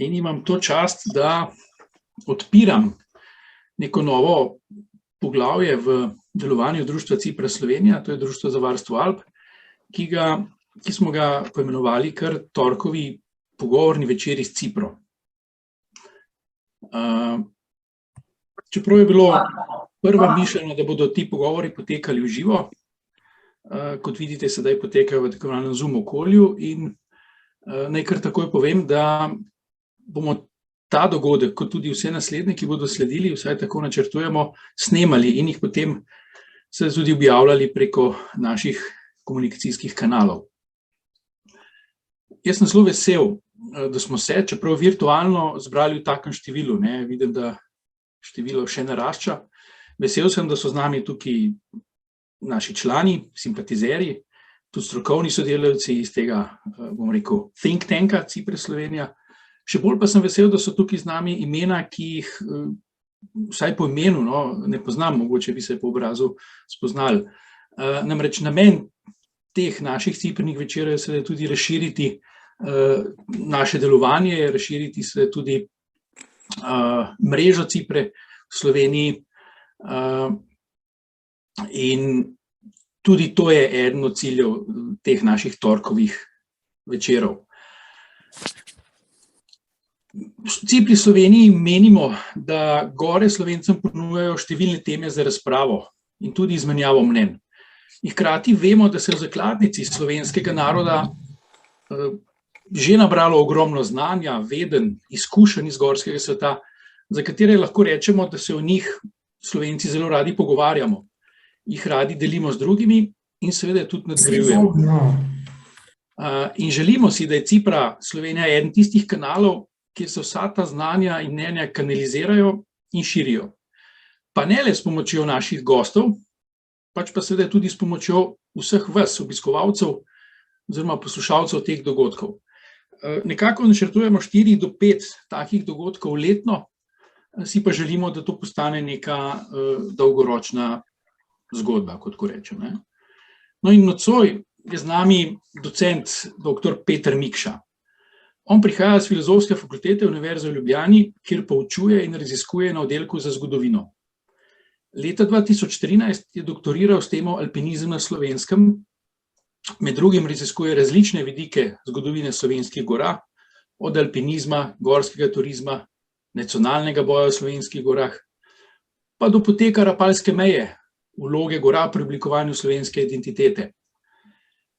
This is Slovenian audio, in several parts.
in imam to čast, da odpiram neko novo poglavje v delovanju Društva Cipra Slovenija, to je Društvo za varstvo Alp, ki smo ga poimenovali kar torkovi pogovorni večeri s Cipro. Čeprav je bilo prva mišljeno, da bodo ti pogovori potekali v živo, kot vidite, sedaj potekajo v tako imenovanem Zoom okolju in naj kar takoj povem, da bomo ta dogodek, kot tudi vse naslednje, ki bodo sledili, vsaj tako načrtujemo, snemali in jih potem se tudi objavljali preko naših komunikacijskih kanalov. Jaz sem zelo vesel, da smo se, čeprav virtualno, zbrali v takem številu. Vidim, da število še narašča. Vesel sem, da so z nami tukaj naši člani, simpatizerji, tudi strokovni sodelavci iz tega, bom rekel, think tanka Cipra Slovenija. Še bolj pa sem vesel, da so tukaj z nami imena, ki jih vsaj po imenu ne poznam, mogoče bi se po obrazu spoznali. Namreč namen teh naših ciprnih večerov je seveda tudi razširiti naše delovanje, razširiti se tudi mrežo Cipre v Sloveniji in tudi to je eden od ciljev teh naših torkovih večerov. V Cipri Sloveniji menimo, da gore Slovencem ponujajo številne teme za razpravo in tudi izmenjavo mnenj. In hkrati vemo, da se v zakladnici slovenskega naroda že nabralo ogromno znanja, vedenj, izkušenj iz gorskega sveta, za katere lahko rečemo, da se o njih Slovenci zelo radi pogovarjamo, jih radi delimo z drugimi in seveda tudi nadgrajujemo. In želimo si, da je Cipra Slovenija eden tistih kanalov, kjer se vsa ta znanja in mnenja kanalizirajo in širijo. Pa ne le s pomočjo naših gostov, pač pa seveda tudi s pomočjo vseh vas, obiskovalcev oziroma poslušalcev teh dogodkov. Nekako načrtujemo 4 do 5 takih dogodkov letno, si pa želimo, da to postane neka dolgoročna zgodba, kot ko rečem. No in nocoj je z nami docent dr. Peter Mikša. On prihaja z Filozofske fakultete Univerze v Ljubljani, kjer poučuje in raziskuje na oddelku za zgodovino. Leta 2013 je doktoriral s temo Alpinizem na Slovenskem, med drugim raziskuje različne vidike zgodovine slovenskih gora, od alpinizma, gorskega turizma, nacionalnega boja v slovenskih gorah, pa do poteka Rapalske meje, vloge gora pri oblikovanju slovenske identitete.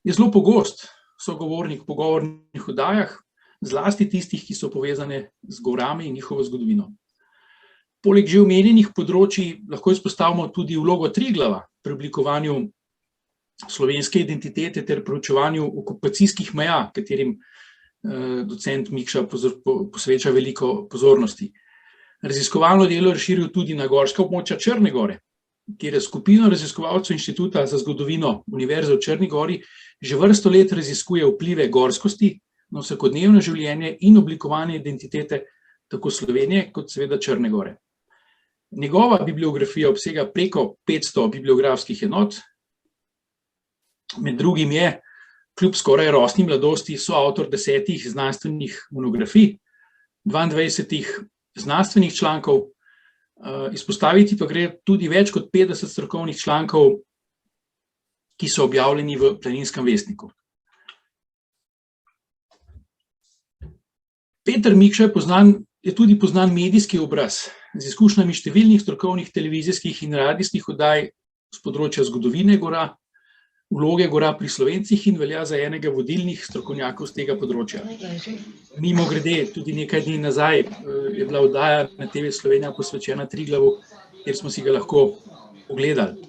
Je zelo pogost sogovornik v pogovornih oddajah, zlasti tistih, ki so povezane z gorami in njihovo zgodovino. Poleg že omenjenih področij lahko izpostavimo tudi vlogo Triglava pri oblikovanju slovenske identitete ter proučevanju okupacijskih meja, katerim docent Mikša posveča veliko pozornosti. Raziskovalno delo je razširil tudi na gorska območja Črne gore, kjer je skupina raziskovalcev Inštituta za zgodovino Univerze v Črni gori že vrsto let raziskuje vplive gorskosti na vsakodnevno življenje in oblikovanje identitete tako Slovenije kot seveda Črne gore. Njegova bibliografija obsega preko 500 bibliografskih enot, med drugim je, kljub skoraj rosni mladosti, soavtor 10 znanstvenih monografij, 22 znanstvenih člankov, izpostaviti pa gre tudi več kot 50 strokovnih člankov, ki so objavljeni v Planinskem vestniku. Peter Mikša je tudi poznan medijski obraz z izkušnjami številnih strokovnih televizijskih in radijskih oddaj z področja zgodovine gora, vloge gora pri Slovencih in velja za enega vodilnih strokovnjakov z tega področja. Mimogrede, tudi nekaj dni nazaj je bila oddaja na TV Slovenija posvečena Triglavu, kjer smo si ga lahko ogledali.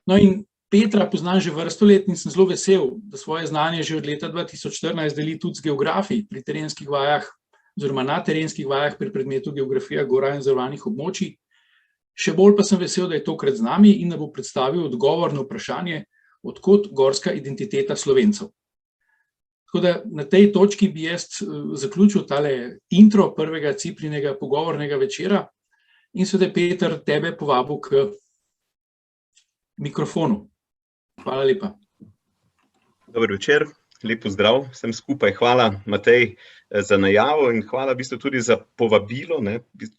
No in Petra poznam že vrsto let in sem zelo vesel, da svoje znanje že od leta 2014 deli tudi z geografi pri terenskih vajah oziroma na terenskih vajah pri predmetu geografija gora in zavarovanih območij. Še bolj pa sem vesel, da je tokrat z nami in da bo predstavil odgovor na vprašanje, od kod gorska identiteta Slovencev. Tako da na tej točki bi jaz zaključil tale intro prvega Ciprinega pogovornega večera in seveda, Peter, tebe povabil k mikrofonu. Hvala lepa. Dober večer, Lep pozdrav vsem skupaj. Hvala, Matej, za najavo in hvala v bistvu tudi za povabilo.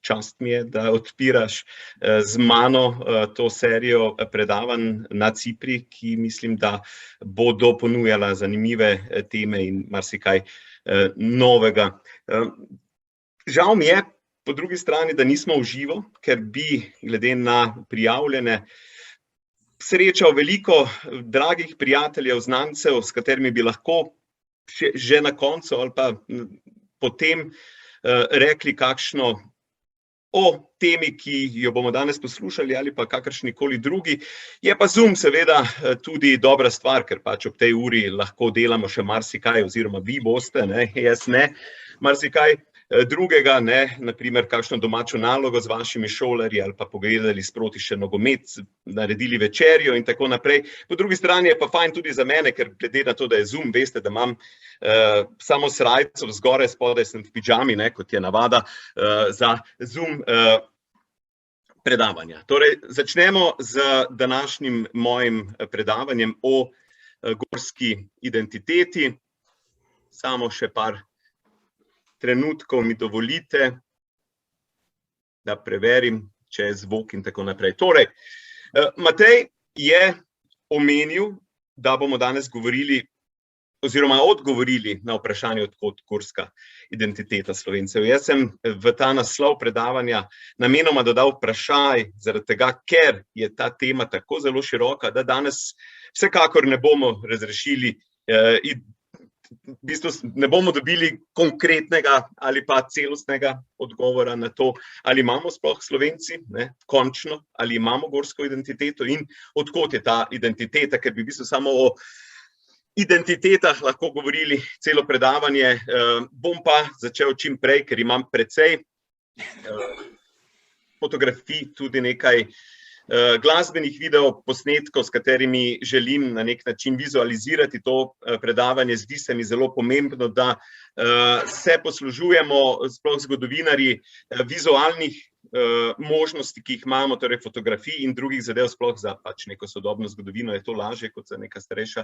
Čast mi je, da odpiraš z mano to serijo predavanj na Cipri, ki mislim, da bodo ponujala zanimive teme in marsikaj novega. Žal mi je, po drugi strani, da nismo v živo, ker bi glede na prijavljene srečal veliko dragih prijateljev, znancev, s katerimi bi lahko že na koncu ali pa potem rekli kakšno o temi, ki jo bomo danes poslušali ali pa kakršnikoli drugi. Je pa Zoom seveda tudi dobra stvar, ker pač ob tej uri lahko delamo še marsikaj, oziroma vi boste, jaz ne, marsikaj drugega, naprimer kakšno domačo nalogo z vašimi šolarji ali pa pogledali sproti še nogomet, naredili večerjo in tako naprej. Po drugi strani je pa fajn tudi za mene, ker glede na to, da je Zoom, veste, da imam samo srajco zgoraj, spodaj sem v pidžami, kot je navada za Zoom predavanja. Torej, začnemo z današnjim mojim predavanjem o gorski identiteti. Samo še par trenutkov mi dovolite, da preverim, če je zvok in tako naprej. Torej, Matej je omenil, da bomo danes govorili oziroma odgovorili na vprašanje, odkot gorska identiteta Slovencev. Jaz sem v ta naslov predavanja namenoma dodal vprašaj, zaradi tega, ker je ta tema tako zelo široka, da danes vsekakor ne bomo razrešili v bistvu ne bomo dobili konkretnega ali pa celostnega odgovora na to, ali imamo sploh Slovenci, končno, ali imamo gorsko identiteto in odkot je ta identiteta, ker bi v bistvu samo o identitetah lahko govorili celo predavanje. Bom pa začel čim prej, ker imam precej fotografij, tudi nekaj glasbenih videoposnetkov, s katerimi želim na nek način vizualizirati to predavanje. Zdi se mi zelo pomembno, da se poslužujemo, sploh zgodovinarji, vizualnih možnosti, ki jih imamo, torej fotografij in drugih zadev, sploh za pač neko sodobno zgodovino je to lažje kot za neka starejša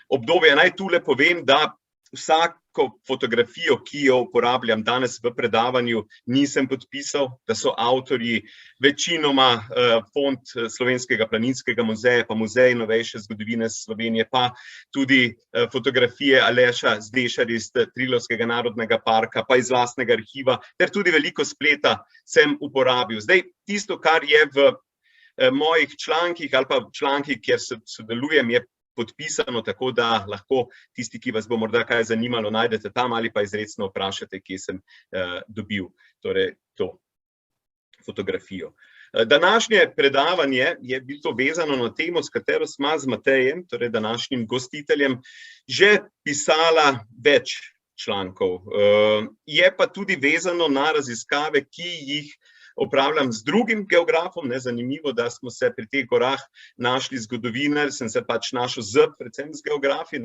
obdobja. Naj tule povem, da vsako fotografijo, ki jo uporabljam danes v predavanju, nisem podpisal, da so avtorji večinoma fond Slovenskega planinskega muzeja, pa Muzej novejše zgodovine Slovenije, pa tudi fotografije Aleša Zdešarja iz Triglavskega narodnega parka, pa iz lastnega arhiva, ter tudi veliko spleta sem uporabil. Zdaj, tisto, kar je v mojih člankih ali pa člankih, kjer sodelujem, je podpisano, tako da lahko tisti, ki vas bo morda kaj zanimalo, najdete tam ali pa izrecno vprašate, kje sem dobil torej to fotografijo. Današnje predavanje je bilo vezano na temo, s katero sva z Matejem, torej današnjim gostiteljem, že pisala več člankov. Je pa tudi vezano na raziskave, ki jih opravljam z drugim geografom. Zanimivo, da smo se pri teh gorah našli zgodovinar, sem se pač našel predvsem z geografi,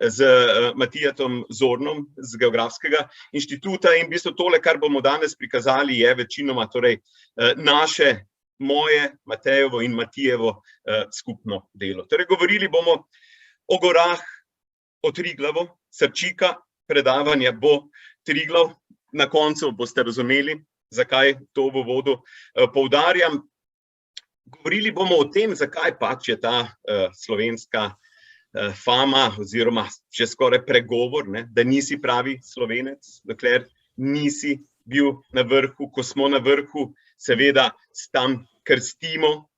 z Matijatom Zornom z Geografskega inštituta in v bistvu tole, kar bomo danes prikazali, je večinoma torej naše, moje, Matejevo in Matijevo skupno delo. Torej, govorili bomo o gorah, o Triglavu, srčika predavanja bo Triglav. Na koncu boste razumeli, zakaj to v uvodu poudarjam. Govorili bomo o tem, zakaj pač je ta slovenska fama oziroma že skoraj pregovor, da nisi pravi Slovenec, dokler nisi bil na vrhu. Ko smo na vrhu, seveda tam krstimo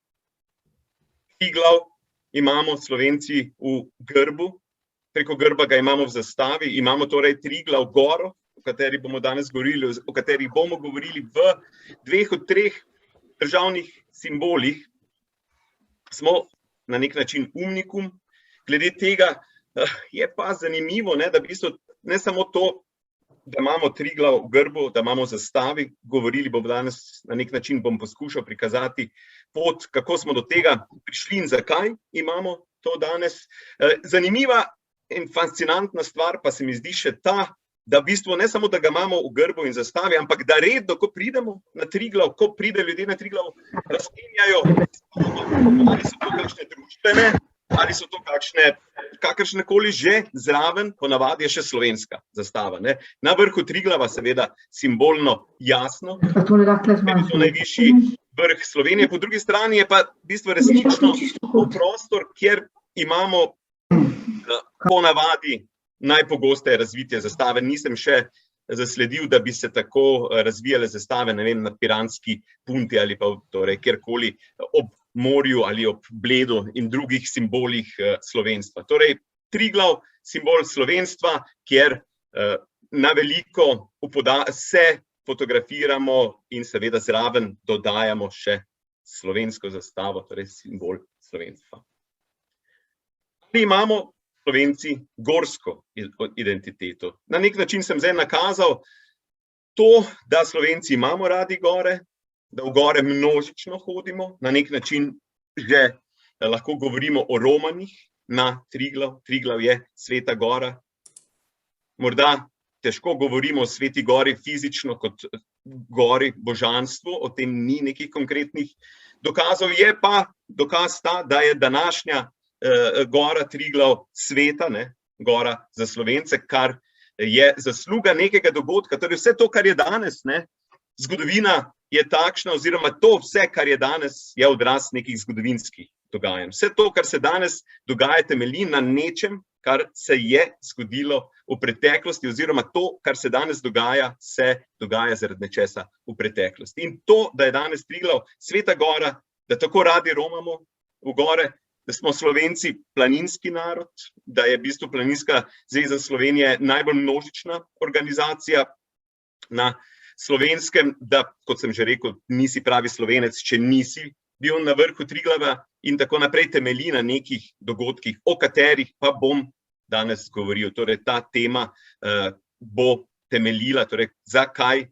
Triglav, imamo Slovenci v grbu, preko grba ga imamo v zastavi, imamo torej Triglav goro, o kateri bomo danes govorili, o kateri bomo govorili v 2 od 3 državnih simbolih. Smo na nek način unikum. Glede tega je pa zanimivo, da v bistvu ne samo to, da imamo Triglav v grbu, da imamo v zastavi, govorili bomo danes, na nek način bom poskušal prikazati pot, kako smo do tega prišli in zakaj imamo to danes. Zanimiva in fascinantna stvar pa se mi zdi še ta, da v bistvu ne samo, da ga imamo v grbu in zastavi, ampak da redno, ko pridemo na Triglav, ko pride ljudje na Triglav, razpenjajo, ali so to kakšne družbene ali so to kakršnekoli že zraven, ponavadi je še slovenska zastava. Ne? Na vrhu Triglava seveda simbolno jasno, je to najvišji vrh Slovenije, po drugi strani je pa v bistvu resnično prostor, kjer imamo ponavadi najpogosteje razvitje zastave. Nisem še zasledil, da bi se tako razvijale zastave, ne vem, na Piranski punti ali pa torej kjerkoli ob morju ali ob Bledu in drugih simbolih slovenstva. Torej, Triglav, simbol slovenstva, kjer na veliko se fotografiramo in seveda zraven dodajamo še slovensko zastavo, torej simbol slovenstva. Ali imamo Slovenci gorsko identiteto? Na nek način sem zdaj nakazal to, da Slovenci imamo radi gore, da v gore množično hodimo, na nek način že lahko govorimo o romanjih na Triglav. Triglav je sveta gora. Morda težko govorimo o Sveti gori fizično kot gori božanstvu, o tem ni nekih konkretnih dokazov, je pa dokaz ta, da je današnja gora Triglav sveta, ne, gora za Slovence, kar je zasluga nekega dogodka. Torej vse to, kar je danes, ne, zgodovina je takšna, oziroma to vse, kar je danes, je odraz nekih zgodovinskih dogajanj. Vse to, kar se danes dogaja, temelji na nečem, kar se je zgodilo v preteklosti, oziroma to, kar se danes dogaja, se dogaja zaradi nečesa v preteklosti. In to, da je danes Triglav sveta gora, da tako radi romamo v gore, da smo Slovenci planinski narod, da je v bistvu Planinska zveza Slovenije najbolj množična organizacija na Slovenskem, da, kot sem že rekel, nisi pravi Slovenec, če nisi bil na vrhu Triglava, in tako naprej temelji na nekih dogodkih, o katerih pa bom danes govoril. Torej, ta tema bo temeljila, torej, zakaj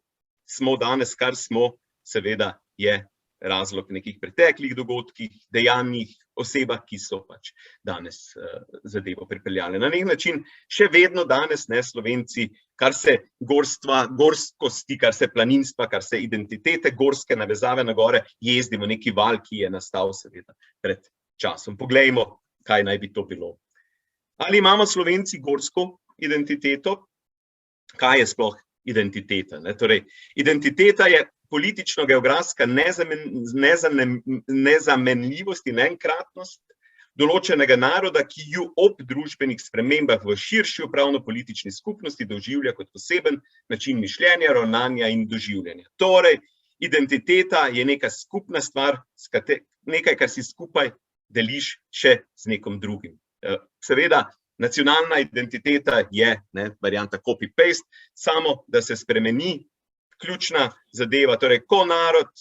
smo danes, kar smo, seveda je razlog nekih preteklih dogodkih, dejanjih, osebah, ki so pač danes zadevo pripeljale. Na nek način še vedno danes, ne, Slovenci, kar se gorstva, gorskosti, kar se planinstva, kar se identitete gorske navezave na gore, jezdimo neki val, ki je nastal seveda pred časom. Poglejmo, kaj naj bi to bilo. Ali imamo Slovenci gorsko identiteto? Kaj je sploh identiteta? Ne? Torej, identiteta je politično-geografska nezamenljivost in enkratnost določenega naroda, ki ju ob družbenih spremembah v širši upravno-politični skupnosti doživlja kot poseben način mišljenja, ravnanja in doživljanja. Torej, identiteta je neka skupna stvar, nekaj, kar si skupaj deliš še z nekom drugim. Seveda, nacionalna identiteta je, ne, varianta copy-paste, samo da se spremeni ključna zadeva. Torej, ko narod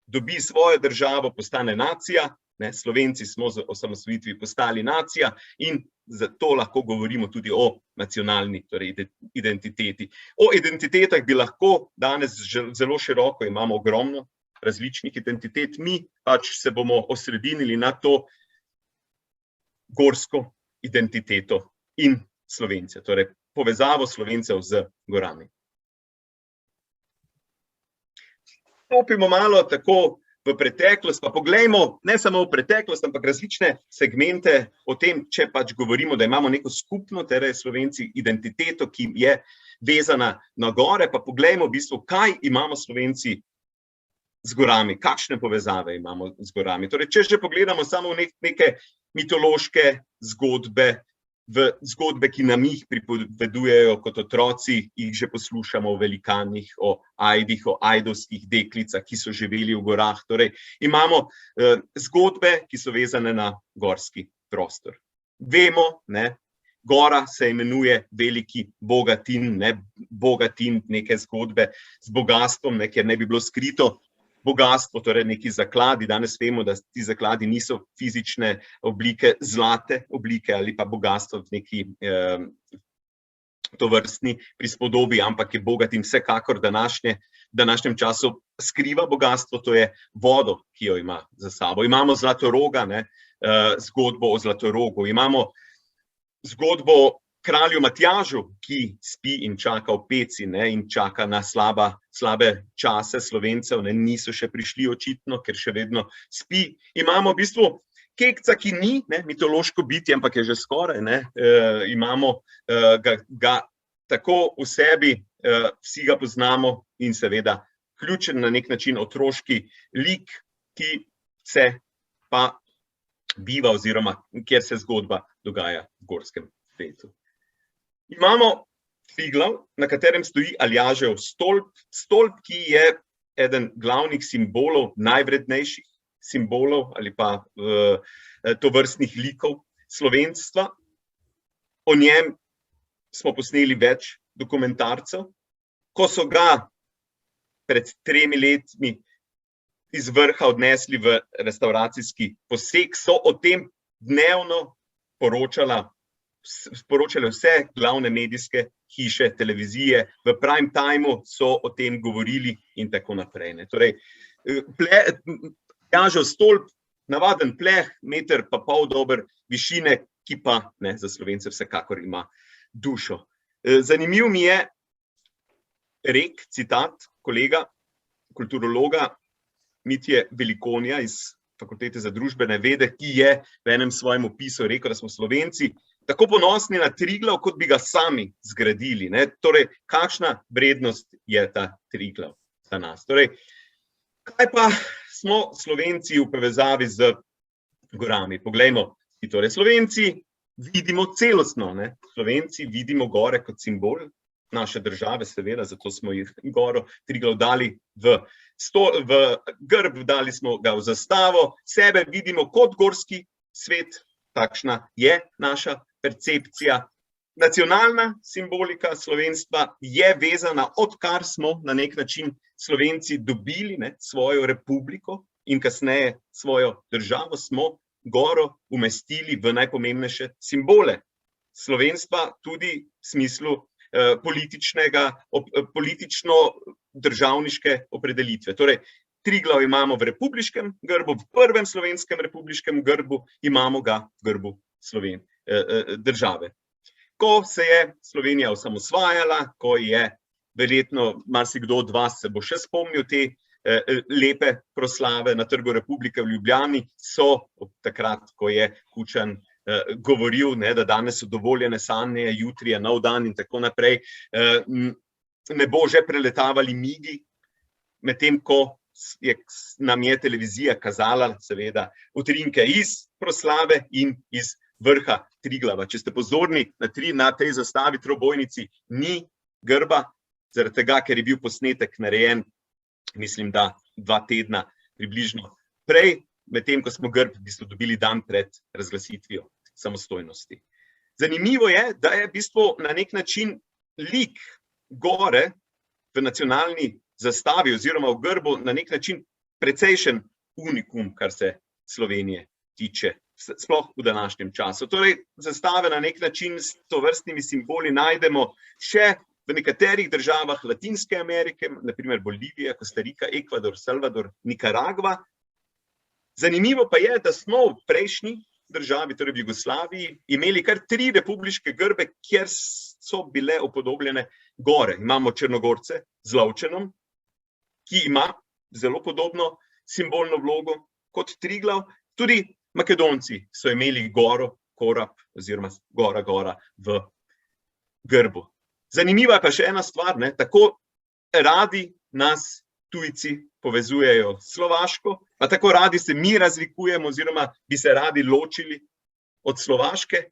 dobi svojo državo, postane nacija, ne, Slovenci smo z osamosvojitvijo postali nacija in zato lahko govorimo tudi o nacionalni, torej, identiteti. O identitetah bi lahko danes zelo široko, imamo ogromno različnih identitet, mi pač se bomo osredinili na to gorsko identiteto in Slovence, torej povezavo Slovencev z gorami. Stopimo malo tako v preteklost, pa poglejmo ne samo v preteklost, ampak različne segmente o tem, če pač govorimo, da imamo neko skupno, torej Slovenci, identiteto, ki je vezana na gore, pa poglejmo v bistvu, kaj imamo Slovenci z gorami, kakšne povezave imamo z gorami. Torej, če že pogledamo samo neke mitološke zgodbe, v zgodbe, ki nam jih pripovedujejo kot otroci, jih že poslušamo o velikanih, o ajdih, o ajdovskih deklicah, ki so živeli v gorah. Torej, imamo zgodbe, ki so vezane na gorski prostor. Vemo, ne, gora se imenuje Veliki Bogatin, ne, Bogatin, neke zgodbe z bogastvom, ne, ker ne bi bilo skrito bogatstvo, torej neki zakladi. Danes vemo, da ti zakladi niso fizične oblike, zlate oblike ali pa bogatstvo v neki tovrstni prispodobi, ampak je Bogatin vsekakor današnjem času skriva bogatstvo, to je vodo, ki jo ima za sabo. Imamo Zlatoroga, ne, zgodbo o Zlatorogu. Imamo zgodbo o kralju Matjažu, ki spi in čaka v peci, ne, in čaka na slabe čase Slovencev, ne, niso še prišli očitno, ker še vedno spi. Imamo v bistvu Kekca, ki ni mitološko bitje, ampak je že skoraj, imamo ga tako v sebi, vsi ga poznamo in seveda ključen na nek način otroški lik, ki se pa biva oziroma kjer se zgodba dogaja v gorskem svetu. Imamo Triglav, na katerem stoji Aljažev stolp, ki je eden glavnih simbolov, najvrednejših simbolov ali pa tovrstnih likov slovenstva. O njem smo posneli več dokumentarcev. Ko so ga pred 3 letmi iz vrha odnesli v restavracijski poseg, so o tem dnevno poročale vse glavne medijske hiše, televizije, v prime timeu so o tem govorili in tako naprej. Torej, Aljažev stolp, navaden pleh, 1,5 metra dober višine, ki pa za Slovence vsekakor ima dušo. Zanimiv mi je rek, citat kolega, kulturologa Mitje Velikonija iz Fakultete za družbene vede, ki je v enem svojem opisu rekel, da smo Slovenci tako ponosni na Triglav, kot bi ga sami zgradili. Torej, kakšna vrednost je ta Triglav za nas? Torej, kaj pa smo Slovenci v povezavi z gorami? Poglejmo, torej Slovenci vidimo celostno, Slovenci vidimo gore kot simbol naše države, seveda, zato smo jih goro Triglav dali v grb, dali smo ga v zastavo, sebe vidimo kot gorski svet, takšna je naša percepcija. Nacionalna simbolika slovenstva je vezana, odkar smo na nek način Slovenci dobili svojo republiko in kasneje svojo državo, smo goro umestili v najpomembnejše simbole slovenstva, tudi v smislu politično-državniške opredelitve. Torej, Triglav imamo v republiškem grbu, v prvem slovenskem republiškem grbu, imamo ga v grbu države. Ko se je Slovenija osamosvajala, ko je verjetno marsikdo od vas se bo še spomnil te lepe proslave na Trgu Republike v Ljubljani, so takrat, ko je Kučan govoril, da danes so dovoljene sanje, jutri je nov dan in tako naprej, nebo že preletavali migi, medtem ko nam je televizija kazala seveda utrinke iz proslave in iz vrha Triglava. Če ste pozorni, na tej zastavi trobojnici ni grba, zaradi tega, ker je bil posnetek narejen, mislim, da 2 tedna približno prej, medtem ko smo grb v bistvu dobili dan pred razglasitvijo samostojnosti. Zanimivo je, da je v bistvu na nek način lik gore v nacionalni zastavi oziroma v grbu na nek način precejšen unikum, kar se Slovenije tiče, sploh v današnjem času. Torej, zastave na nek način s tovrstnimi simboli najdemo še v nekaterih državah Latinske Amerike, naprimer Bolivija, Kostarika, Ekvador, Salvador, Nikaragva. Zanimivo pa je, da smo v prejšnji državi, torej v Jugoslaviji, imeli kar 3 republiške grbe, kjer so bile upodobljene gore. Imamo Črnogorce z Lovčenom, ki ima zelo podobno simbolno vlogo kot Triglav. Tudi Makedonci so imeli goro, korab oziroma gora v grbu. Zanimiva je pa še ena stvar, tako radi nas tujci povezujejo s Slovaško, pa tako radi se mi razlikujemo oziroma bi se radi ločili od Slovaške.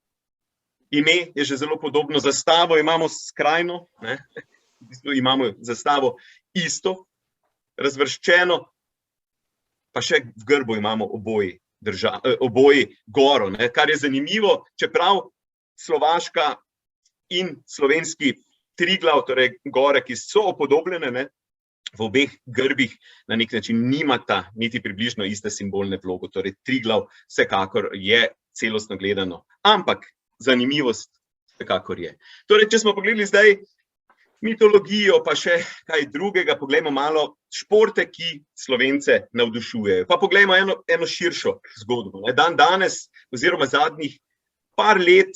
Ime je že zelo podobno, zastavo imamo skrajno, imamo zastavo isto razvrščeno, pa še v grbu imamo oboji goro, kar je zanimivo, čeprav Slovaška in slovenski Triglav, torej gore, ki so upodobljene, v obeh grbih na nek način nimata niti približno iste simbolne vloge. Torej, Triglav vsekakor je celostno gledano, ampak zanimivost vsekakor je. Torej, če smo pogledali zdaj mitologijo, pa še kaj drugega, poglejmo malo športe, ki Slovence navdušujejo. Pa poglejmo eno širšo zgodbo. Danes oziroma zadnjih par let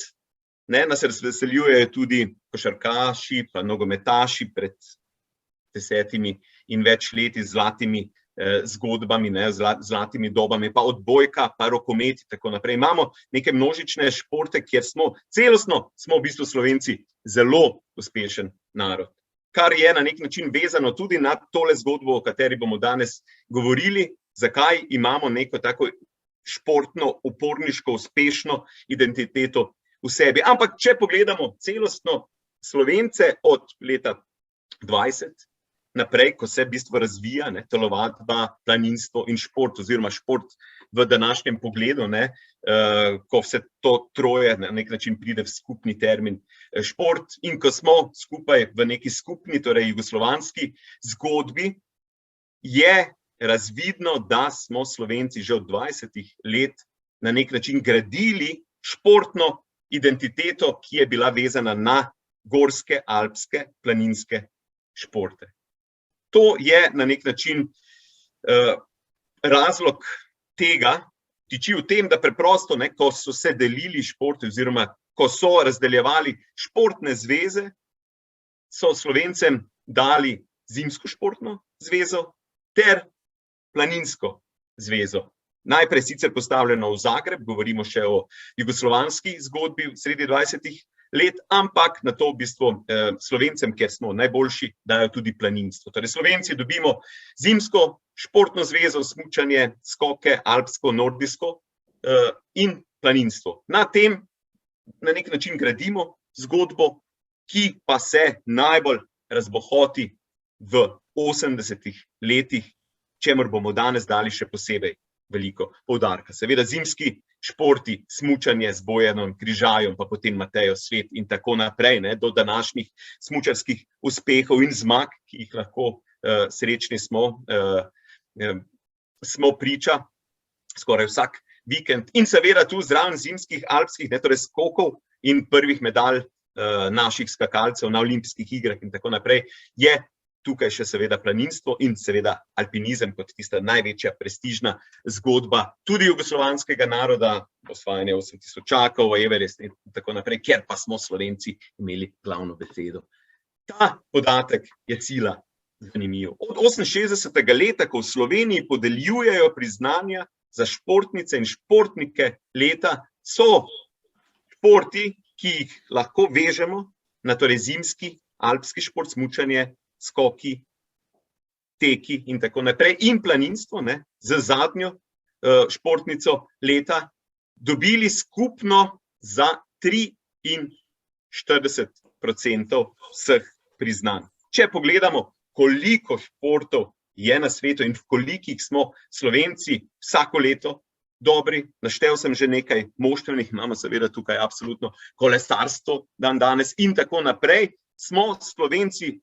nas razveseljujejo tudi košarkaši, pa nogometaši pred 10 in več leti z zlatimi zgodbami, ne, zlatimi dobami, pa odbojka, pa rokomet in tako naprej. Imamo neke množične športe, kjer celostno smo v bistvu Slovenci zelo uspešen narod. Kar je na nek način vezano tudi na tole zgodbo, o kateri bomo danes govorili, zakaj imamo neko tako športno, uporniško, uspešno identiteto v sebi. Ampak, če pogledamo celostno Slovence od leta 20 naprej, ko se v bistvu razvija, ne, telovadba, planinstvo in šport, oziroma šport v današnjem pogledu, ne, ko vse to troje na nek način pride v skupni termin šport in ko smo skupaj v neki skupni, torej jugoslovanski zgodbi, je razvidno, da smo Slovenci že od 20 let na nek način gradili športno identiteto, ki je bila vezana na gorske, alpske, planinske športe. To je na nek način razlog tega, tiči v tem, da preprosto, ne, ko so se delili športi oziroma ko so razdeljevali športne zveze, so Slovencem dali zimsko športno zvezo ter planinsko zvezo. Najprej sicer postavljeno v Zagreb, govorimo še o jugoslovanski zgodbi v sredi 20 let, ampak na to v bistvu Slovencem, ker smo najboljši, dajo tudi planinstvo. Torej Slovenci dobimo zimsko športno zvezo, smučanje, skoke, alpsko, nordijsko in planinstvo. Na tem na nek način gradimo zgodbo, ki pa se najbolj razbohoti v 80 letih, čemur bomo danes dali še posebej veliko poudarka. Seveda zimski športi, smučanje z Bojanom Križajem, pa potem Matejo Svet in tako naprej, ne, do današnjih smučarskih uspehov in zmag, ki jih lahko srečni smo priča skoraj vsak vikend. In seveda tu zraven zimskih alpskih, ne, torej skokov in prvih medalj naših skakalcev na olimpijskih igrah in tako naprej, je tukaj še seveda planinstvo in seveda alpinizem kot tista največja prestižna zgodba tudi jugoslovanskega naroda, osvajanje 8000-čakov, Everest in tako naprej, kjer pa smo Slovenci imeli glavno besedo. Ta podatek je sila zanimiv. Od 68. leta, ko v Sloveniji podeljujejo priznanja za športnice in športnike leta, so športi, ki jih lahko vežemo na torej zimski, alpski šport, smučanje, skoki, teki in tako naprej, in planinstvo, ne, z zadnjo športnico leta, dobili skupno za 43% vseh priznanj. Če pogledamo, koliko športov je na svetu in v kolikih smo Slovenci vsako leto dobri, naštel sem že nekaj moštvenih, imamo seveda tukaj absolutno kolesarstvo danes in tako naprej, smo Slovenci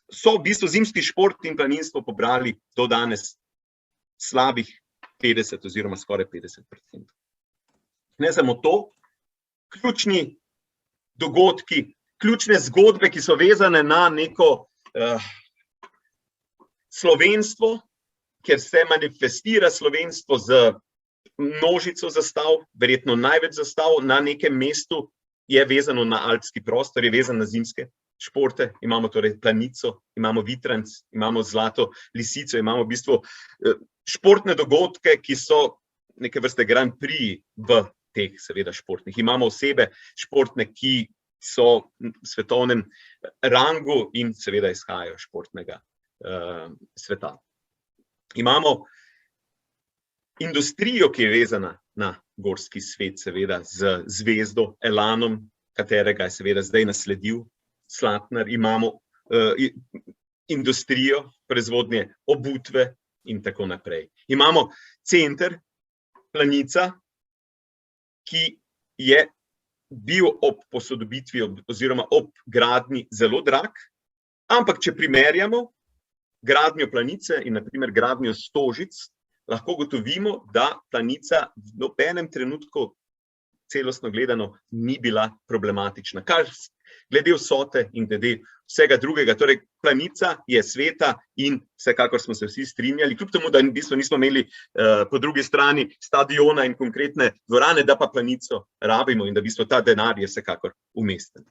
so v bistvu zimski šport in planinstvo pobrali do danes slabih 50 oziroma skoraj 50%. Ne samo to, ključni dogodki, ključne zgodbe, ki so vezane na neko slovenstvo, kjer se manifestira slovenstvo z množico zastav, verjetno največ zastav na nekem mestu, je vezano na alpski prostor, je vezano na zimske športe, imamo torej planico, imamo vitranc, imamo zlato lisico, imamo v bistvu športne dogodke, ki so neke vrste Grand Prix v teh seveda športnih. Imamo osebe športne, ki so v svetovnem rangu in seveda izhajajo športnega sveta. Imamo industrijo, ki je vezana na gorski svet, seveda z zvezdo Elanom, katerega je seveda zdaj nasledil Slatnar, imamo industrijo proizvodnje obutve in tako naprej. Imamo center Planica, ki je bil ob posodobitvi oziroma ob gradnji zelo drag, ampak če primerjamo gradnjo Planice in na primer gradnjo Stožic, lahko gotovimo, da Planica v nobenem trenutku celostno gledano ni bila problematična. Kar glede vsote in glede vsega drugega, torej Planica je sveta in vsekakor smo se vsi strinjali, kljub temu, da v bistvu nismo imeli po drugi strani stadiona in konkretne dvorane, da pa Planico rabimo in da v bistvu ta denar je vsekakor umesten.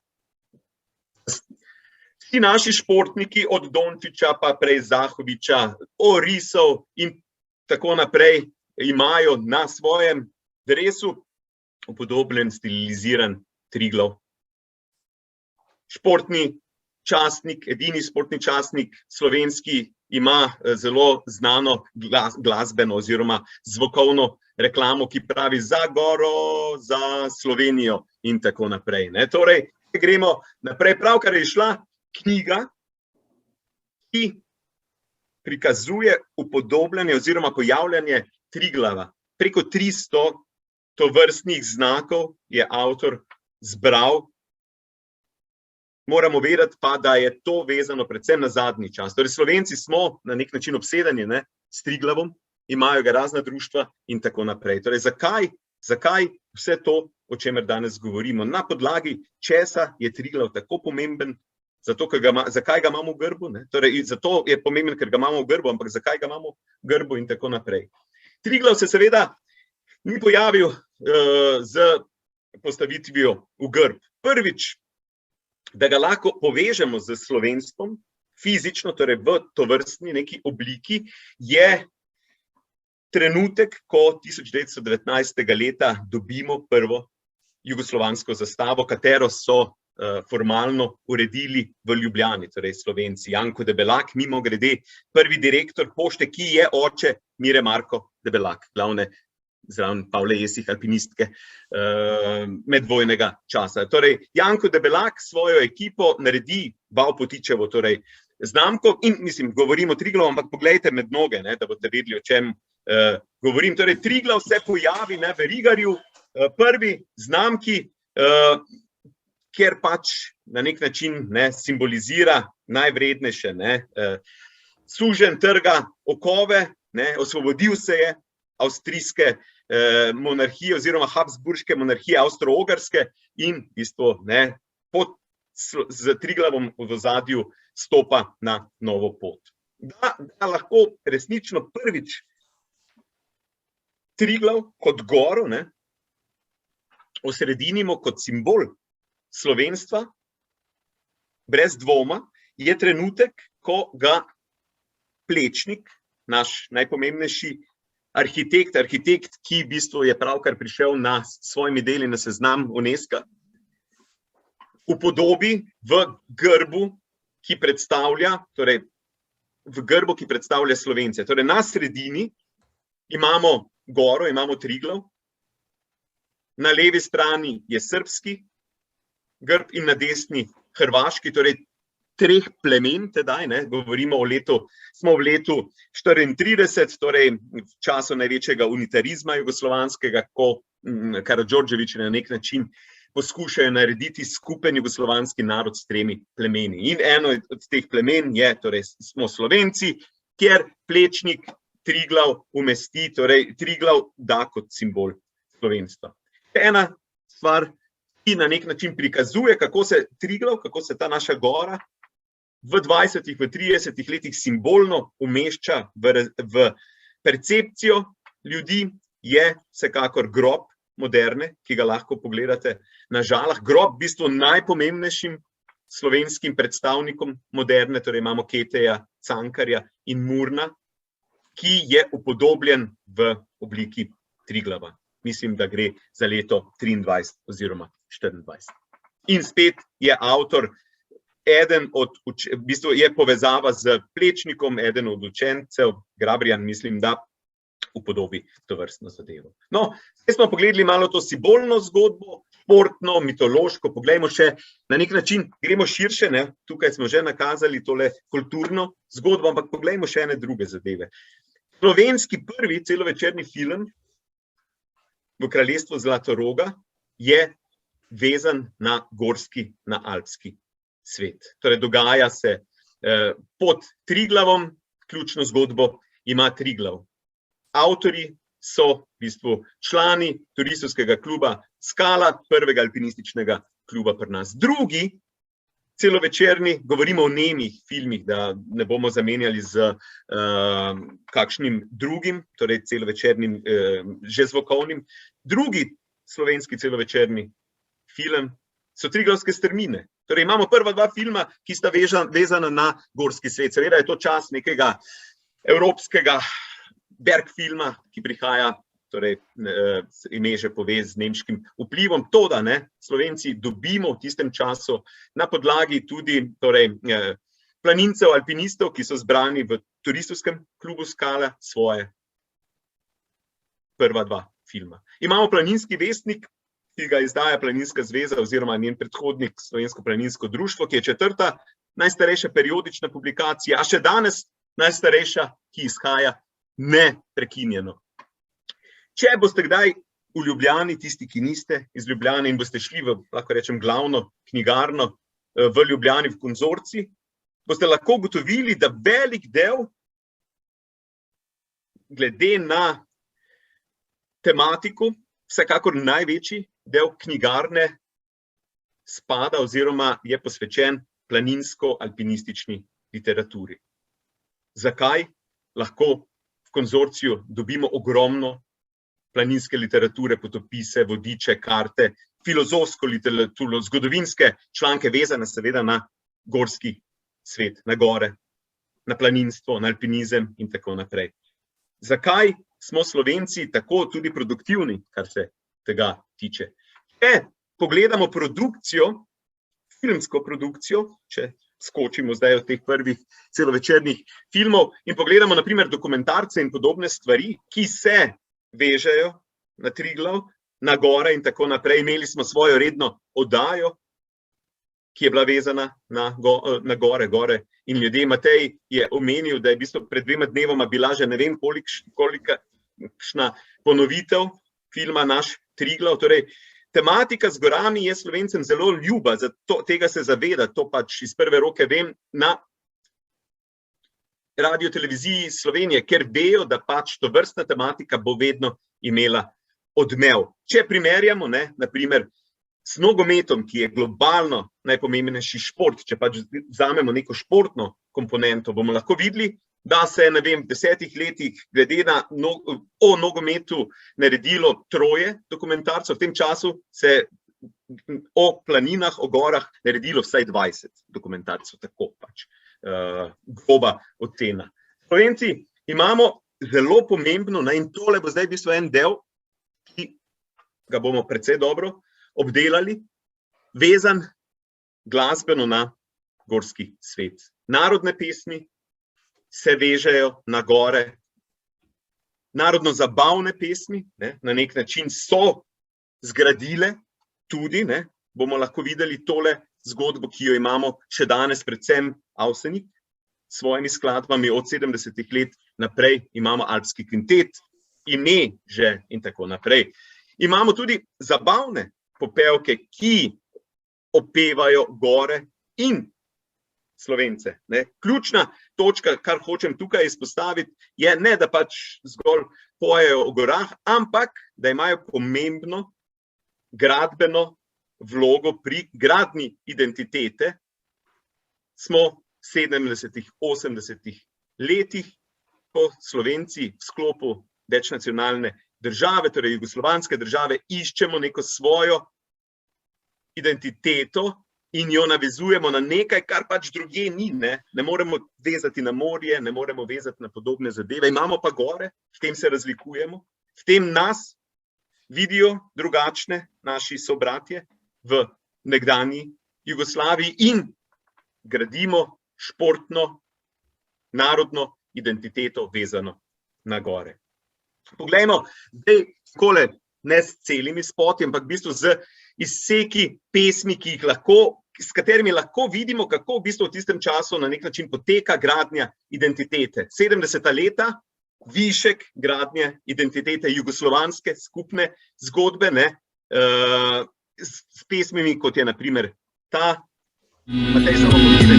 Vsi naši športniki, od Dončića pa prej Zahoviča, Orisov in tako naprej, imajo na svojem dresu upodobljen, stiliziran Triglav. Športni časnik, edini športni časnik slovenski, ima zelo znano glasbeno oziroma zvokovno reklamo, ki pravi za Goro, za Slovenijo in tako naprej. Torej, gremo naprej. Pravkar je šla knjiga, ki prikazuje upodobljanje oziroma pojavljanje Triglava. Preko 300 tovrstnih znakov je avtor zbral. Moramo vedeti pa, da je to vezano predvsem na zadnji čas. Torej, Slovenci smo na nek način obsedeni s Triglavom, imajo ga razna društva in tako naprej. Torej, zakaj vse to, o čemer danes govorimo? Na podlagi česa je Triglav tako pomemben? Zakaj ga imamo v grbu? Torej, zato je pomemben, ker ga imamo v grbu, ampak zakaj ga imamo v grbu in tako naprej. Triglav se seveda ni pojavil z postavitvijo v grb. Prvič, da ga lahko povežemo z slovenstvom, fizično, torej v tovrstni neki obliki, je trenutek, ko 1919. leta dobimo prvo jugoslovansko zastavo, katero so formalno uredili v Ljubljani, torej Slovenci. Janko Debelak, mimogrede, prvi direktor pošte, ki je oče Mire Marko Debelak, glavne zraven Pavle Jesih, alpinistke medvojnega časa. Torej, Janko Debelak svojo ekipo naredi Vavpotičevo, torej znamko in, mislim, govorim o Triglavu, ampak poglejte med noge, da boste vedeli, o čem govorim. Torej, Triglav se pojavi v Rigarju, prvi znamki, kjer pač na nek način simbolizira najvrednejše. Suženj trga okove, osvobodil se je avstrijske monarhije oziroma habsburške monarhije, avstro-ogrske in v bistvu z Triglavom v ozadju stopa na novo pot. Da lahko resnično prvič Triglav kot goro osredinimo kot simbol slovenstva, brez dvoma, je trenutek, ko ga Plečnik, naš najpomembnejši arhitekt, ki v bistvu je pravkar prišel s svojimi deli na seznam UNESCO, upodobi v grbu, ki predstavlja, Slovence. Torej, na sredini imamo goro, imamo Triglav, na levi strani je srbski grb in na desni hrvaški, torej treh plemen tedaj, govorimo smo v letu 34, torej v času največjega unitarizma jugoslovanskega, ko Karadžordžević na nek način poskušajo narediti skupen jugoslovanski narod s tremi plemeni. In eno od teh plemen je, torej smo Slovenci, kjer Plečnik Triglav umesti, torej Triglav da kot simbol slovenstva. Ena stvar, ki na nek način prikazuje, kako se Triglav, kako se ta naša gora v 20, v 30 letih simbolno umešča v percepcijo ljudi, je vsekakor grob moderne, ki ga lahko pogledate na Žalah. Grob v bistvu najpomembnejšim slovenskim predstavnikom moderne, torej imamo Keteja, Cankarja in Murna, ki je upodobljen v obliki Triglava. Mislim, da gre za leto 23 oziroma 24. In spet je avtor, v bistvu je povezava z Plečnikom, eden od učencev, Grabrijan, mislim, da upodobi to vrstno zadevo. No, zdaj smo pogledali malo to simbolno zgodbo, športno, mitološko, poglejmo še, na nek način gremo širše, tukaj smo že nakazali tole kulturno zgodbo, ampak poglejmo še ene druge zadeve. Slovenski prvi celovečerni film v kraljestvu Zlatoroga je vezan na gorski, na alpski svet. Torej, dogaja se pod Triglavom, ključno zgodbo ima Triglav. Avtorji so v bistvu člani turistovskega kluba Skala, prvega alpinističnega kluba pri nas. Drugi celovečerni, govorimo o nemih filmih, da ne bomo zamenjali z kakšnim drugim, torej celovečernim, že zvokovnim. Drugi slovenski celovečerni film so Triglavske strmine. Torej imamo prva dva filma, ki sta vezana na gorski svet. Seveda je to čas nekega evropskega Bergfilma, ki prihaja, torej ime že pove z nemškim vplivom. To, da Slovenci dobimo v tistem času na podlagi tudi planincev, alpinistov, ki so zbrani v turistovskem klubu Skala, svoje prva dva filma. Imamo Planinski vestnik, ki ga izdaja Planinska zveza oziroma njen predhodnik Slovensko planinsko društvo, ki je 4. najstarejša periodična publikacija, a še danes najstarejša, ki izhaja neprekinjeno. Če boste kdaj v Ljubljani, tisti, ki niste iz Ljubljane in boste šli v, lahko rečem, glavno knjigarno v Ljubljani v Konzorcij, boste lahko ugotovili, da velik del, glede na tematiko, vsekakor največji del knjigarne spada oziroma je posvečen planinsko-alpinistični literaturi. Zakaj? Lahko v Konzorciju dobimo ogromno planinske literature, potopise, vodiče, karte, filozofsko literaturo, zgodovinske članke vezane seveda na gorski svet, na gore, na planinstvo, na alpinizem in tako naprej. Zakaj smo Slovenci tako tudi produktivni, kar se tega tiče? Če pogledamo produkcijo, filmsko produkcijo, če skočimo zdaj od teh prvih celovečernih filmov in pogledamo na primer dokumentarce in podobne stvari, ki se vežejo na Triglav, na gore in tako naprej. Imeli smo svojo redno oddajo, ki je bila vezana na gore in ljudje. Matej je omenil, da je v bistvu pred 2 dnevoma bila že ne vem kolikšna ponovitev filma Naš Triglav. Torej, tematika z gorami je Slovencem zelo ljuba, zato tega se zaveda, to pač iz prve roke vem, na Radioteleviziji Slovenije, ker vejo, da pač to vrstna tematika bo vedno imela odmev. Če primerjamo, na primer, s nogometom, ki je globalno najpomembnejši šport, če pač vzamemo neko športno komponento, bomo lahko videli, da se je, v 10 letih glede na o nogometu naredilo 3 dokumentarcev, v tem času se o planinah, o gorah naredilo vsaj 20 dokumentarcev, tako pač groba ocena. Slovenci imamo zelo pomembno, in tole bo zdaj v bistvu en del, ki ga bomo precej dobro obdelali, vezan glasbeno na gorski svet. Narodne pesmi se vežejo na gore, narodno-zabavne pesmi, na nek način so zgradile tudi, bomo lahko videli tole zgodbo, ki jo imamo še danes, predvsem Avsenik, s svojimi skladbami od 70 let naprej, imamo Alpski kvintet, Ime že in tako naprej. Imamo tudi zabavne popevke, ki opevajo gore in Slovence. Ključna točka, kar hočem tukaj izpostaviti, je ne, da pač zgolj pojejo o gorah, ampak da imajo pomembno gradbeno vlogo pri gradnji identitete. Smo v 70-ih, 80-ih letih, ko Slovenci v sklopu večnacionalne države, torej jugoslovanske države, iščemo neko svojo identiteto in jo navezujemo na nekaj, kar pač drugje ni. Ne moremo vezati na morje, ne moremo vezati na podobne zadeve. Imamo pa gore, v tem se razlikujemo, v tem nas vidijo drugačne naši sobratje v nekdanji Jugoslaviji in gradimo športno, narodno identiteto vezano na gore. Poglejmo, zdaj takole, ne s celimi spoti, ampak v bistvu z izseki pesmi, s katerimi lahko vidimo, kako v bistvu v tistem času na nek način poteka gradnja identitete. 70. leta, višek gradnje identitete jugoslovanske skupne zgodbe, s pesmimi, kot je na primer ta, Matej samo povedati.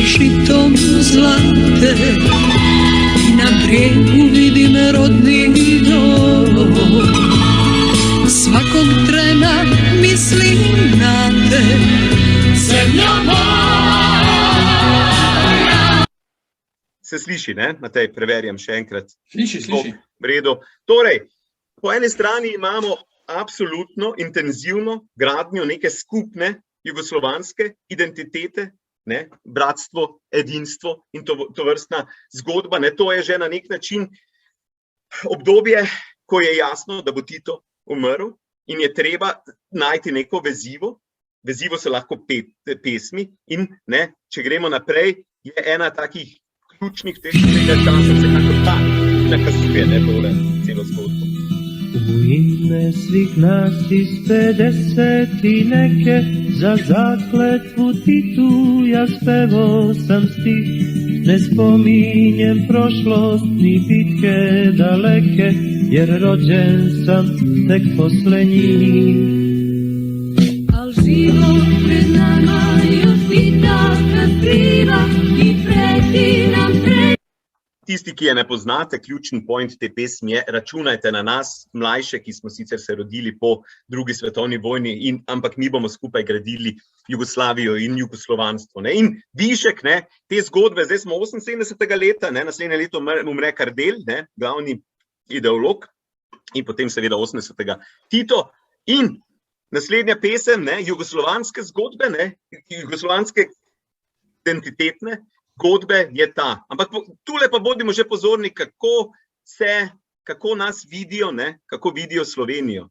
Žitom zlate i na brijegu vidim rodni dom. Svakog trena Se sliši, ne? Matej, preverjam še enkrat. Sliši. V redu. Torej, po eni strani imamo absolutno intenzivno gradnjo neke skupne jugoslovanske identitete, ne? Bratstvo, edinstvo in tovrstna zgodba. Ne? To je že na nek način obdobje, ko je jasno, da bo Tito umrl in je treba najti neko vezivo. Vezivo so lahko pesmi in ne, če gremo naprej, je ena takih ključnih tega časa vsekakor ta, nakazuje tole celo zgodbo. U ime svih nas iz 50 i neke, za zakletvu Titu ja spevo sam stih. Ne spominjem prošlost ni bitke daleke, jer rođen sam tek posle njih. Al život pred nama još pita kad kriva i preti nam Tisti, ki je ne poznate, ključni point te pesmi je, računajte na nas, mlajše, ki smo sicer se rodili po drugi svetovni vojni, ampak mi bomo skupaj gradili Jugoslavijo in jugoslovanstvo. Ne? In višek ne, te zgodbe, zdaj smo 78. leta, ne, naslednje leto umre Kardelj, ne, glavni ideolog, in potem seveda 80. Tito. In naslednja pesem, ne, jugoslovanske zgodbe, ne, jugoslovanske identitetne zgodbe je ta. Ampak tule pa bodimo že pozorni, kako nas vidijo, ne, kako vidijo Slovenijo.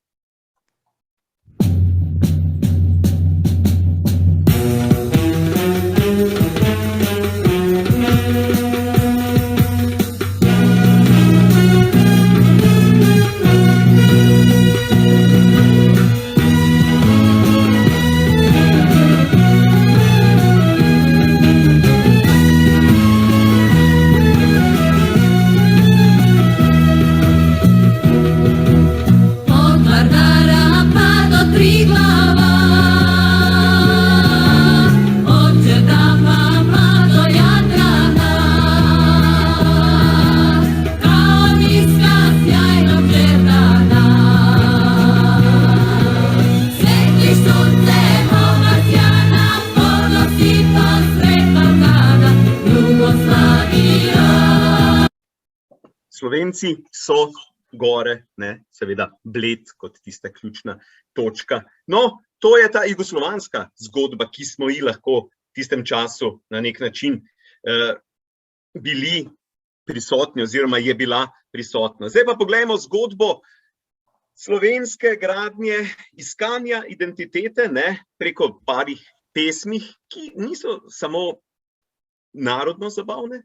Slovenci so gore, ne, seveda Bled kot tista ključna točka. No, to je ta jugoslovanska zgodba, ki smo ji lahko v tistem času na nek način bili prisotni oziroma je bila prisotna. Zdaj pa poglejmo zgodbo slovenske gradnje, iskanja identitete, ne, preko parih pesmih, ki niso samo narodno zabavne,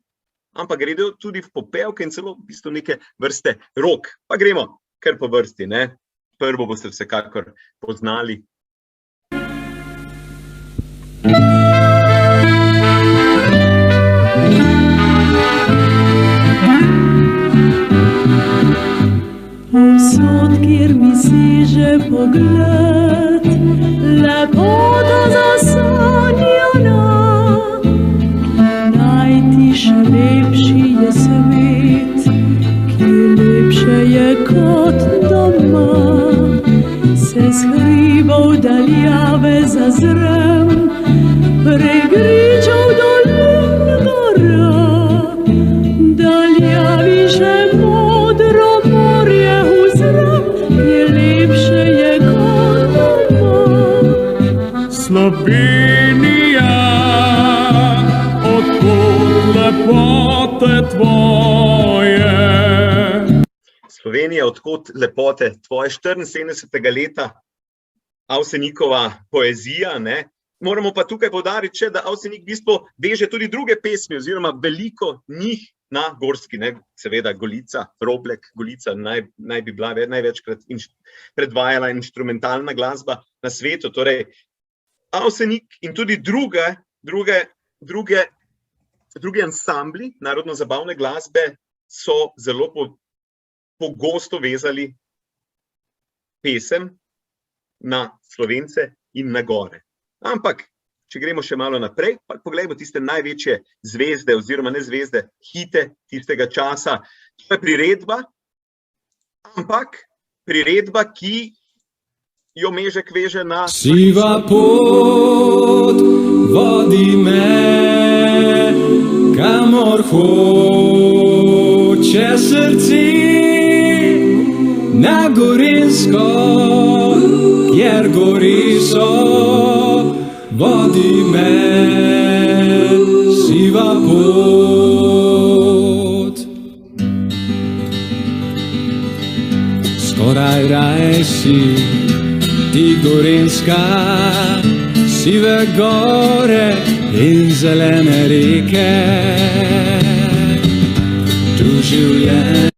ampak gredo tudi v popevke in celo v bistvu neke vrste rok. Pa gremo kar po vrsti, ne? Prvo boste vsekakor poznali. Povsod, kjer mi seže pogled, lepota zasanjana, najtiše lepši je svet, ki lepše je kot doma. Se s hribov daljave zazrem, pregričev dolin gora, daljavi že modro morje uzrem, ki lepše je kot doma. Slovenija, odkud lepote tvoje. Slovenija, odkot lepote tvoje, 74. leta, Avsenikova poezija, ne. Moramo pa tukaj poudariti še, da Avsenik v bistvu veže tudi druge pesmi oziroma veliko njih na gorski, ne. Seveda Golica, Roblek, Golica naj bi bila največkrat predvajala inštrumentalna glasba na svetu. Torej, Avsenik in tudi drugi ansambli narodno-zabavne glasbe so zelo pogosto vezali pesem na Slovence in na gore. Ampak, če gremo še malo naprej, pa poglejmo tiste največje zvezde oziroma ne zvezde, hite tistega časa. To je priredba, ampak priredba, ki jo Mežek veže na... Siva pot vodi me, kamor hodim. teče srce na Gorenjsko, kjer gori so, vodi me siva pot. Skoraj raj si ti Gorenjska, sive gore in zelene reke. Tu življenje.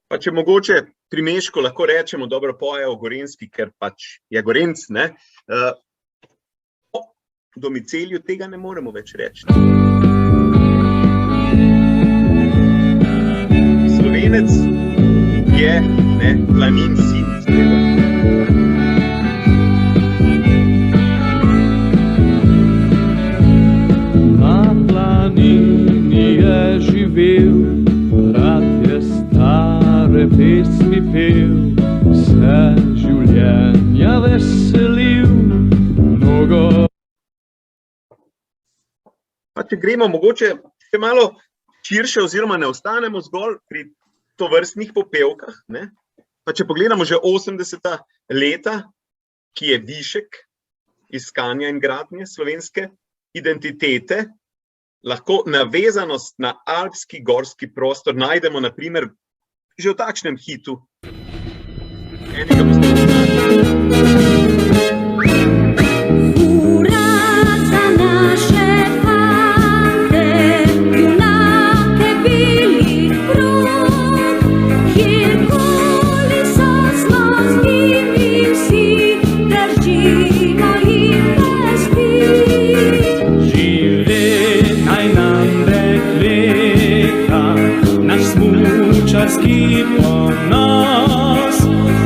Pa če mogoče pri Mešku lahko rečemo, dobro poje o Gorenjski, ker pač je Gorenc, ne? O domicelju tega ne moremo več reči. Slovenec je, ne, planin sin. Na planini je živel, rad je stare pesmi pel, vse življenja veselil, mnogo. Pa če gremo mogoče še malo širše oziroma ne ostanemo zgolj pri tovrstnih popevkah, ne? Pa če pogledamo že 80. leta, ki je višek iskanja in gradnje slovenske identitete, lahko navezanost na alpski gorski prostor najdemo na primer že v takšnem hitu. Enega boste poznali. Ponos,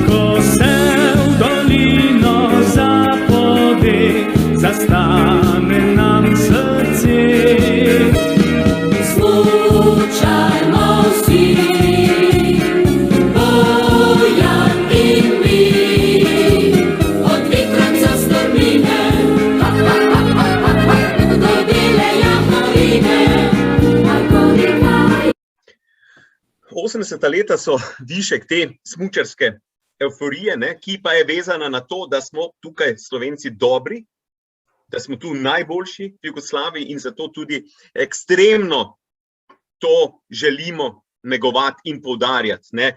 ko se v dolino zapove, zastane nam srce. Smučajmo vsi, Bojan in mi, od Vitranca strmine, do bele jamovine, tako nekaj. 80. leta so višek te smučarske evforije, ne, ki pa je vezana na to, da smo tukaj Slovenci dobri, da smo tu najboljši v Jugoslaviji in zato tudi ekstremno to želimo negovati in poudarjati, ne.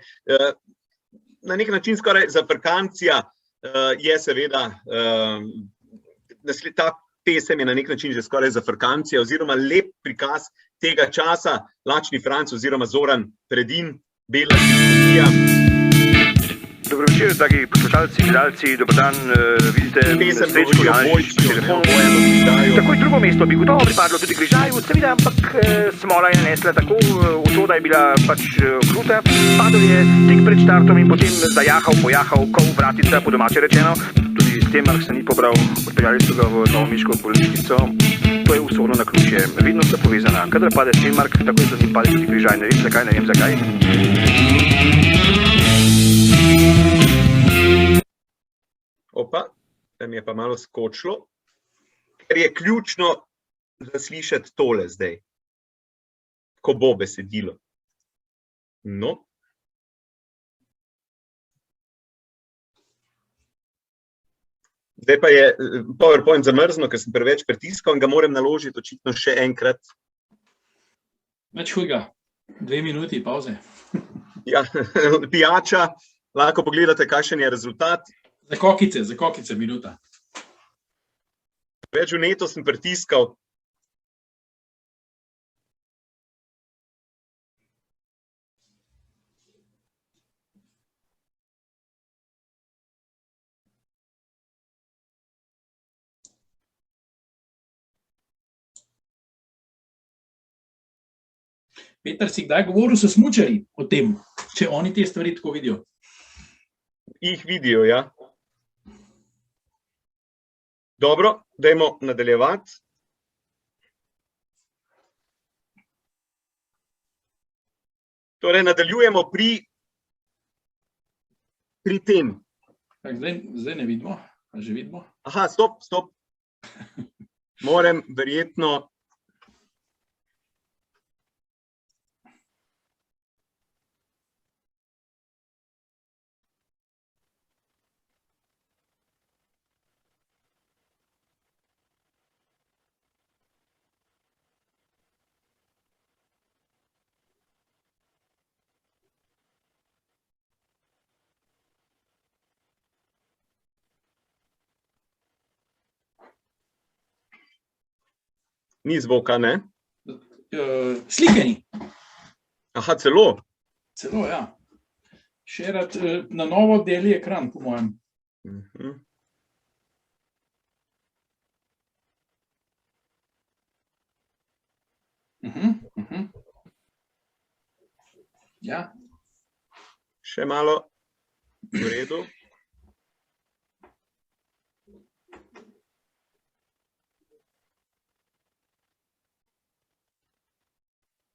Na nek način skoraj zafrkancija je seveda, ta pesem je na nek način že skoraj zafrkancija oziroma lep prikaz tega časa, Lačni Franc oziroma Zoran Predin, Bela simfonija. Dobro večer, dragi poslušalci, gledalci, dober dan, vidite Srečko Jančič po telefonu. Takoj drugo mesto bi gotovo pripadlo tudi Križaju, seveda, ampak smola je nanesla tako usoda je bila pač kruta, padel je tik pred štartom in potem pojahal, kol vratica, po domače rečeno. Tudi Stenmark se ni pobral, odpeljali so ga v Novomeško bolnišnico. To je usodno naključje, vedno sta povezana. Kadar pade Stenmark, takoj za njim pade tudi Križaj, ne vem zakaj. Opa, tam je pa malo skočilo, ker je ključno zaslišati tole zdaj, ko bo besedilo. No. Zdaj pa je PowerPoint zamrzno, ker sem preveč pritiskal in ga moram naložiti očitno še enkrat. Več hujga, 2 minuti pauze. Ja, pijača, lahko pogledate, kakšen je rezultat. Za kokice minuta. Več vneto sem pritiskal. Peter, si kdaj govoril s smučarji o tem, če oni te stvari tako vidijo? Jih vidijo, ja. Dobro, dajmo nadaljevati. Torej, nadaljujemo pri tem. Zdaj ne vidimo, a že vidimo? Aha, stop. Moram verjetno Ni zvoka, ne? Slikani. Aha, celo. Celo, ja. Še rad na novo deli ekran, po mojem. Ja. Še malo v redu.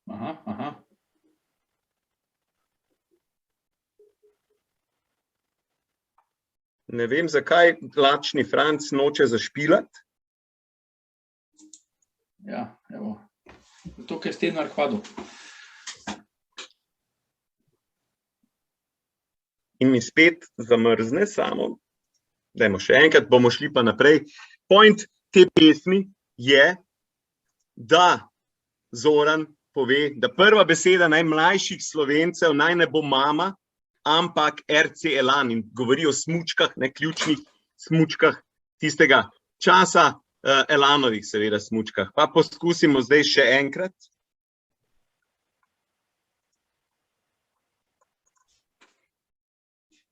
Aha. Ne vem, zakaj lačni Franc noče zašpilati. Ja, evo. To, ker ste na arhvadu. In mi spet zamrzne samo. Dajmo še enkrat, bomo šli pa naprej. Point te pesmi je, da Zoran pove, da prva beseda najmlajših Slovencev naj ne bo mama, ampak RC Elan, in govori o smučkah, ne ključnih smučkah tistega časa, Elanovih seveda smučkah. Pa poskusimo zdaj še enkrat.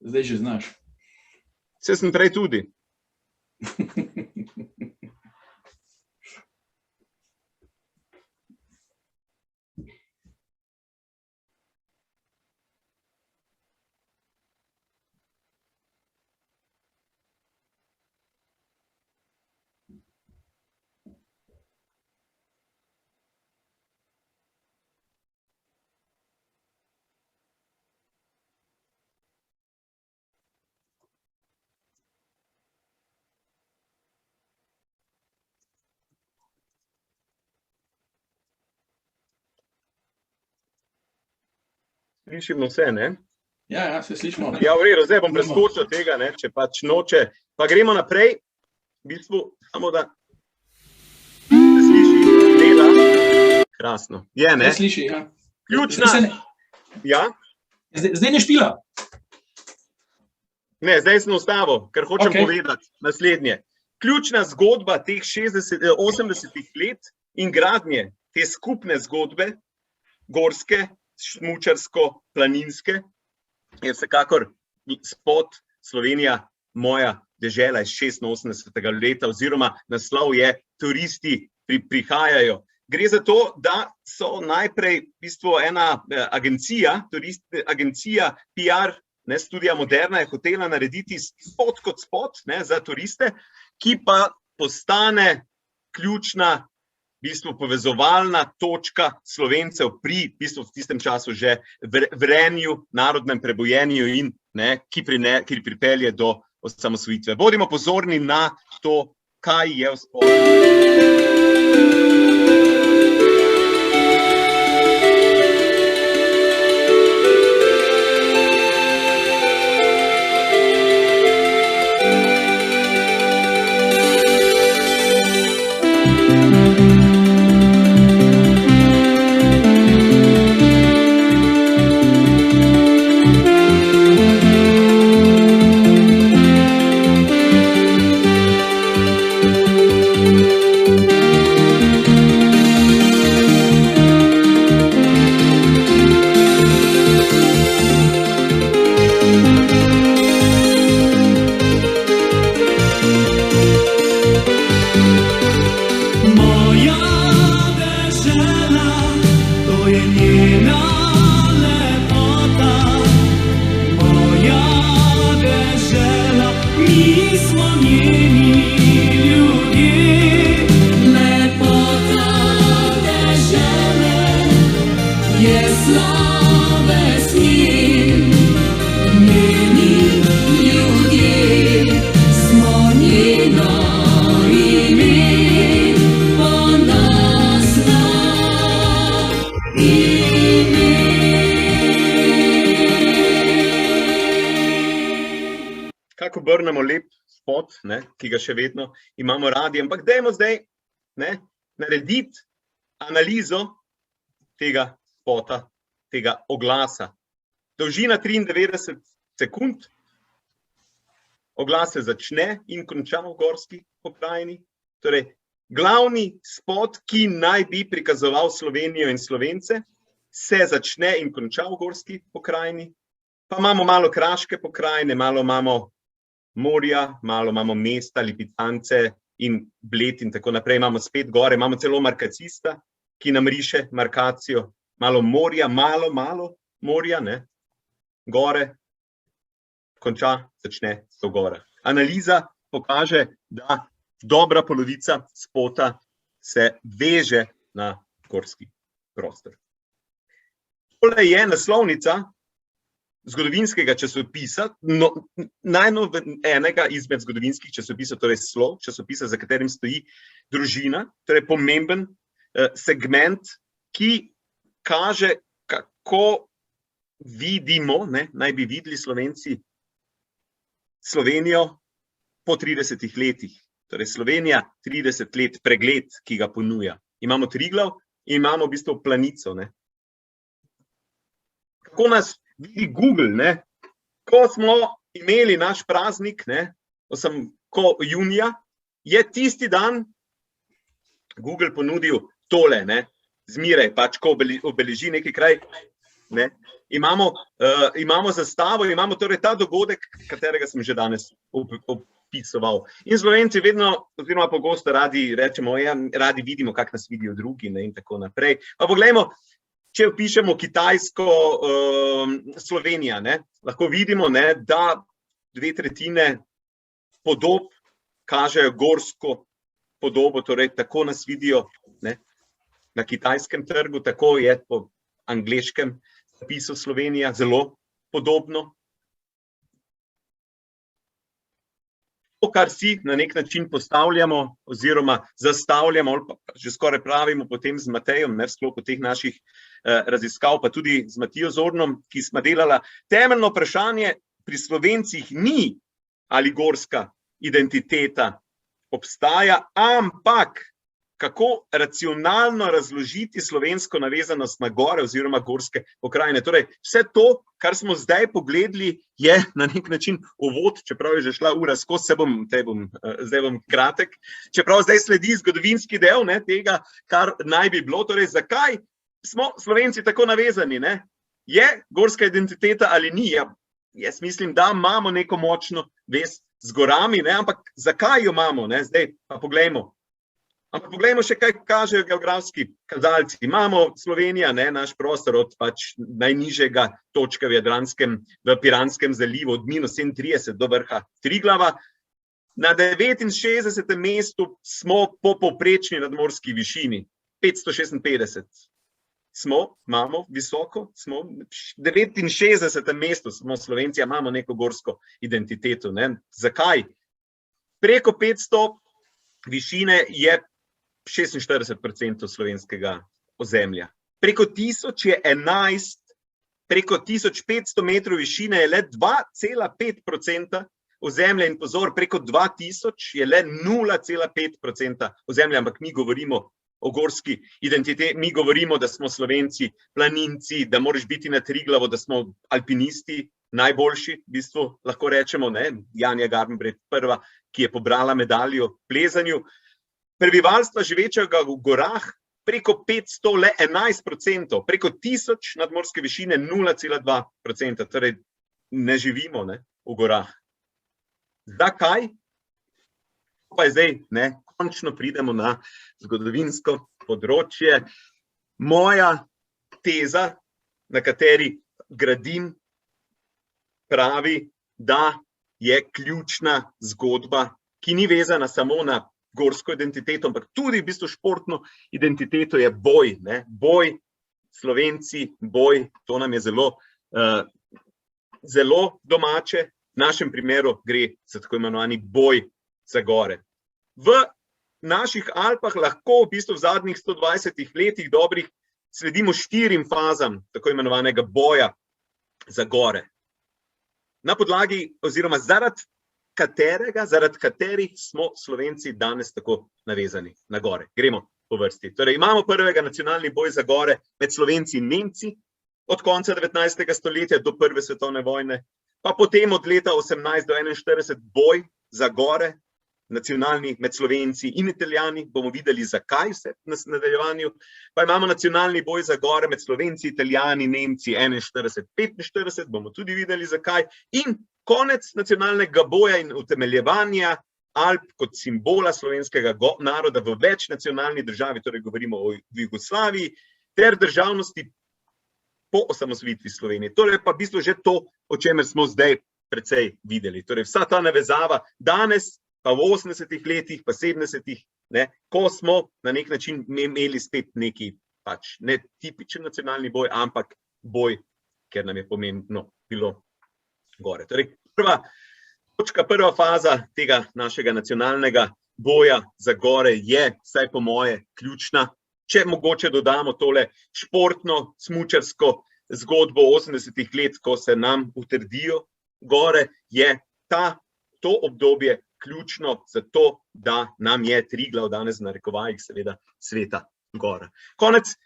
Zdaj že znaš. Saj sem prej tudi. Slišimo vse, ne? Ja, se slišimo. Ja, v redu, zdaj bom preskočil tega, ne, če pač noče. Pa gremo naprej, v bistvu, samo da se sliši, dela. Krasno. Je, ne? Se sliši, ja. Ključna. Ja? Zdaj ne špila. Ne, zdaj sem ustavil, ker hočem povedati naslednje. Ključna zgodba teh 80-ih let in gradnje te skupne zgodbe, gorske, smučarsko-planinske, je vsekakor spot Slovenija, moja dežela iz 86. leta, oziroma naslov je Turisti prihajajo. Gre za to, da so najprej v bistvu ena agencija, agencija PR, ne, Studia Moderna, je hotela narediti spot kot spot, ne, za turiste, ki pa postane ključna, v bistvu povezovalna točka Slovencev pri, v bistvu v tistem času že vrenju, narodnem prebojenju in, ne, ki pripelje do osamosvojitve. Bodimo pozorni na to, kaj je v spotu. Obrnemo lep spot, ne, ki ga še vedno imamo radi, ampak dajmo zdaj, ne, narediti analizo tega spota, tega oglasa. Dolžina 93 sekund, oglas se začne in konča v gorski pokrajini, torej Glavni spot, ki naj bi prikazoval Slovenijo in Slovence, se začne in konča v gorski pokrajini, pa imamo malo kraške pokrajine, malo imamo morja, malo imamo mesta, Lipicance in Bled in tako naprej, imamo spet gore, imamo celo markacista, ki nam riše markacijo, malo morja, malo morja, ne, gore, konča, začne so gora. Analiza pokaže, da dobra polovica spota se veže na gorski prostor. Tole je naslovnica zgodovinskega časopisa, enega izmed zgodovinskih časopisov, torej Slov, časopisa, za katerim stoji družina, torej pomemben segment, ki kaže, kako vidimo, naj bi videli Slovenci Slovenijo po 30 letih. Torej Slovenija 30 let pregled, ki ga ponuja. Imamo Triglav in imamo v bistvu planico. Kako nas vidi Google, ko smo imeli naš praznik, ko junija, je tisti dan Google ponudil tole, zmeraj, pač, ko obeleži neki kraj, imamo zastavo, imamo torej ta dogodek, katerega sem že danes opisoval. In Slovenci vedno, oziroma pogosto radi rečemo, radi vidimo, kak nas vidijo drugi, in tako naprej. Pa poglejmo, če vpišemo kitajsko Slovenija, lahko vidimo, da 2/3 podob kažejo gorsko podobo, torej tako nas vidijo na kitajskem trgu, tako je po angleškem zapisu Slovenija zelo podobno. To, kar si na nek način postavljamo oziroma zastavljamo, ali pa že skoraj pravimo potem z Matejem, v sklopu teh naših raziskav, pa tudi z Matijo Zornom, ki smo delala, temeljno vprašanje pri Slovencih ni, ali gorska identiteta obstaja, ampak kako racionalno razložiti slovensko navezanost na gore oziroma gorske pokrajine. Torej, vse to, kar smo zdaj pogledali, je na nek način uvod, čeprav je že šla ura skozi, zdaj bom kratek, čeprav zdaj sledi zgodovinski del tega, kar naj bi bilo. Torej, zakaj smo Slovenci tako navezani? Je gorska identiteta ali ni? Jaz mislim, da imamo neko močno vez z gorami, ampak zakaj jo imamo? Zdaj pa poglejmo. Ampak poglejmo še, kaj kažejo geografski kazalci. Imamo Slovenija, naš prostor od pač najnižjega točke v Piranskem zalivu, od -37 do vrha Triglava. Na 69. mestu smo po povprečni nadmorski višini, 556. Imamo visoko, smo 69. mestu, smo Slovenci, imamo neko gorsko identiteto. Zakaj? Preko 500 višine je 46% slovenskega ozemlja. Preko 1000 je 11, preko 1500 metrov višine je le 2,5% ozemlja in pozor, preko 2000 je le 0,5% ozemlja, ampak mi govorimo o gorski identiteti, mi govorimo, da smo Slovenci planinci, da moraš biti na Triglavu, da smo alpinisti, najboljši, v bistvu lahko rečemo, Janja Garnbret prva, ki je pobrala medaljo v plezanju. Prebivalstva živečega v gorah preko 500 le 11%, preko 1000 nadmorske višine 0,2%, torej ne živimo v gorah. Zakaj? Pa je zdaj, končno pridemo na zgodovinsko področje. Moja teza, na kateri gradim, pravi, da je ključna zgodba, ki ni vezana samo na gorsko identiteto, ampak tudi v bistvu športno identiteto, je boj. Boj, Slovenci, boj, to nam je zelo domače. V našem primeru gre za tako imenovani boj za gore. V naših Alpah lahko v bistvu v zadnjih 120 letih dobrih sledimo 4 fazam tako imenovanega boja za gore. Na podlagi oziroma zaradi katerih smo Slovenci danes tako navezani na gore. Gremo po vrsti. Torej, imamo prvega nacionalni boj za gore med Slovenci in Nemci od konca 19. stoletja do Prve svetovne vojne, pa potem od leta 18 do 41 boj za gore nacionalni med Slovenci in Italijani, bomo videli, zakaj vse na nadaljevanju. Pa imamo nacionalni boj za gore med Slovenci, Italijani, Nemci 41-45, bomo tudi videli, zakaj. In konec nacionalnega boja in utemeljevanja Alp kot simbola slovenskega naroda v večnacionalni državi, torej govorimo o Jugoslaviji, ter državnosti po osamosvojitvi Slovenije. Torej pa v bistvu že to, o čemer smo zdaj precej videli. Torej vsa ta navezava danes, pa v 80-ih letih, pa 70-ih, ko smo na nek način imeli spet neki pač ne tipičen nacionalni boj, ampak boj, ker nam je pomembno bilo gore. Torej prva točka, prva faza tega našega nacionalnega boja za gore je, vsaj po moje, ključna. Če mogoče dodamo tole športno, smučarsko zgodbo 80-ih let, ko se nam utrdijo gore, je to obdobje ključno za to, da nam je Triglav danes v narekovajih seveda sveta gora. Konec.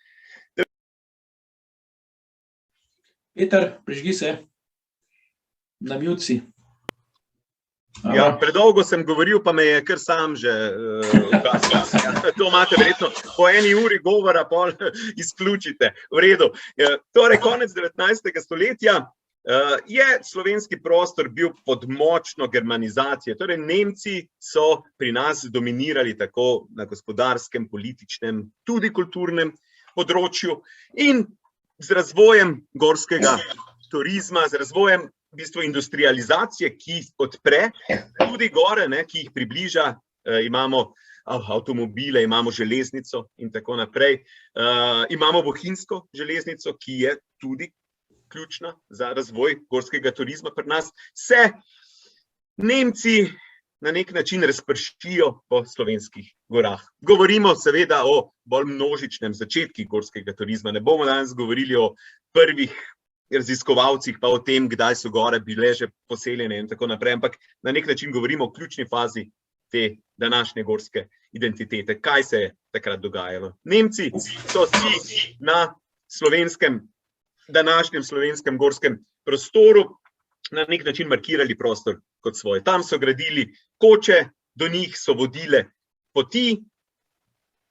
Peter, prižgi se. Na mute si. Ja, predolgo sem govoril, pa me je kar sam že ugasil. To imate verjetno po 1 uri govora, pol izključite. V redu. Torej, konec 19. stoletja je slovenski prostor bil pod močno germanizacijo. Torej, Nemci so pri nas dominirali tako na gospodarskem, političnem, tudi kulturnem področju in z razvojem gorskega turizma, z razvojem v bistvu industrializacije, ki odpre tudi gore, ki jih približa, imamo avtomobile, imamo železnico in tako naprej. Imamo bohinjsko železnico, ki je tudi ključna za razvoj gorskega turizma pri nas. Se Nemci na nek način razpršijo po slovenskih gorah. Govorimo seveda o bolj množičnem začetku gorskega turizma. Ne bomo danes govorili o prvih raziskovalcih, pa o tem, kdaj so gore bile že poseljene in tako naprej, ampak na nek način govorimo o ključni fazi te današnje gorske identitete. Kaj se je takrat dogajalo? Nemci so si na današnjem slovenskem gorskem prostoru na nek način markirali prostor kot svoj. Tam so gradili koče, do njih so vodile poti,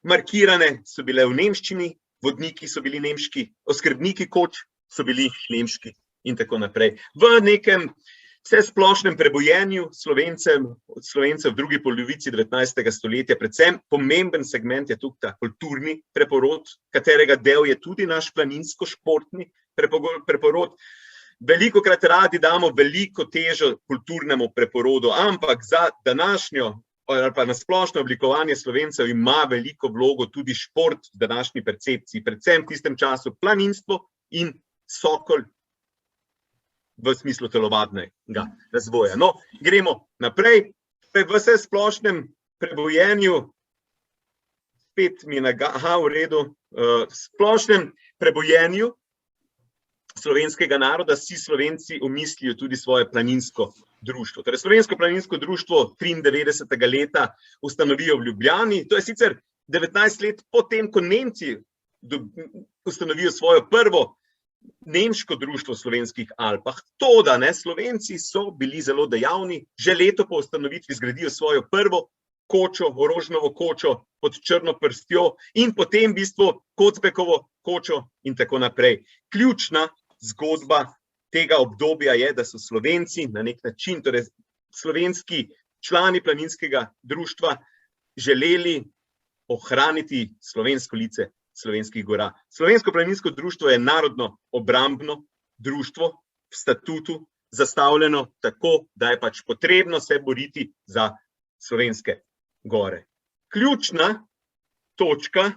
markirane so bile v nemščini, vodniki so bili nemški, oskrbniki koč so bili nemški in tako naprej. V nekem vsesplošnem prebojenju Slovencev v drugi polovici 19. stoletja, predvsem pomemben segment je tukaj ta kulturni preporod, katerega del je tudi naš planinsko-športni preporod. Velikokrat radi damo veliko težo kulturnemu preporodu, ampak za današnjo ali pa na splošno oblikovanje Slovencev ima veliko vlogo tudi šport v današnji percepciji, predvsem v tistem času planinstvo in sokol v smislu telovadnega razvoja. No, gremo naprej. V vsesplošnem prebojenju, spet mi je v redu, splošnem prebojenju slovenskega naroda si Slovenci umislijo tudi svoje planinsko društvo. Torej, Slovensko planinsko društvo 93. leta ustanovijo v Ljubljani. To je sicer 19 let potem, ko Nemci ustanovijo svojo prvo nemško društvo v slovenskih Alpah. Toda Slovenci so bili zelo dejavni, že leto po ustanovitvi zgradijo svojo prvo kočo, Orožnovo kočo pod Črno prstjo in potem v bistvu Kocbekovo kočo in tako naprej. Ključna zgodba tega obdobja je, da so Slovenci na nek način, torej slovenski člani planinskega društva, želeli ohraniti slovensko lice slovenskih gora. Slovensko planinsko društvo je narodno obrambno društvo v statutu zastavljeno tako, da je pač potrebno se boriti za slovenske gore. Ključna točka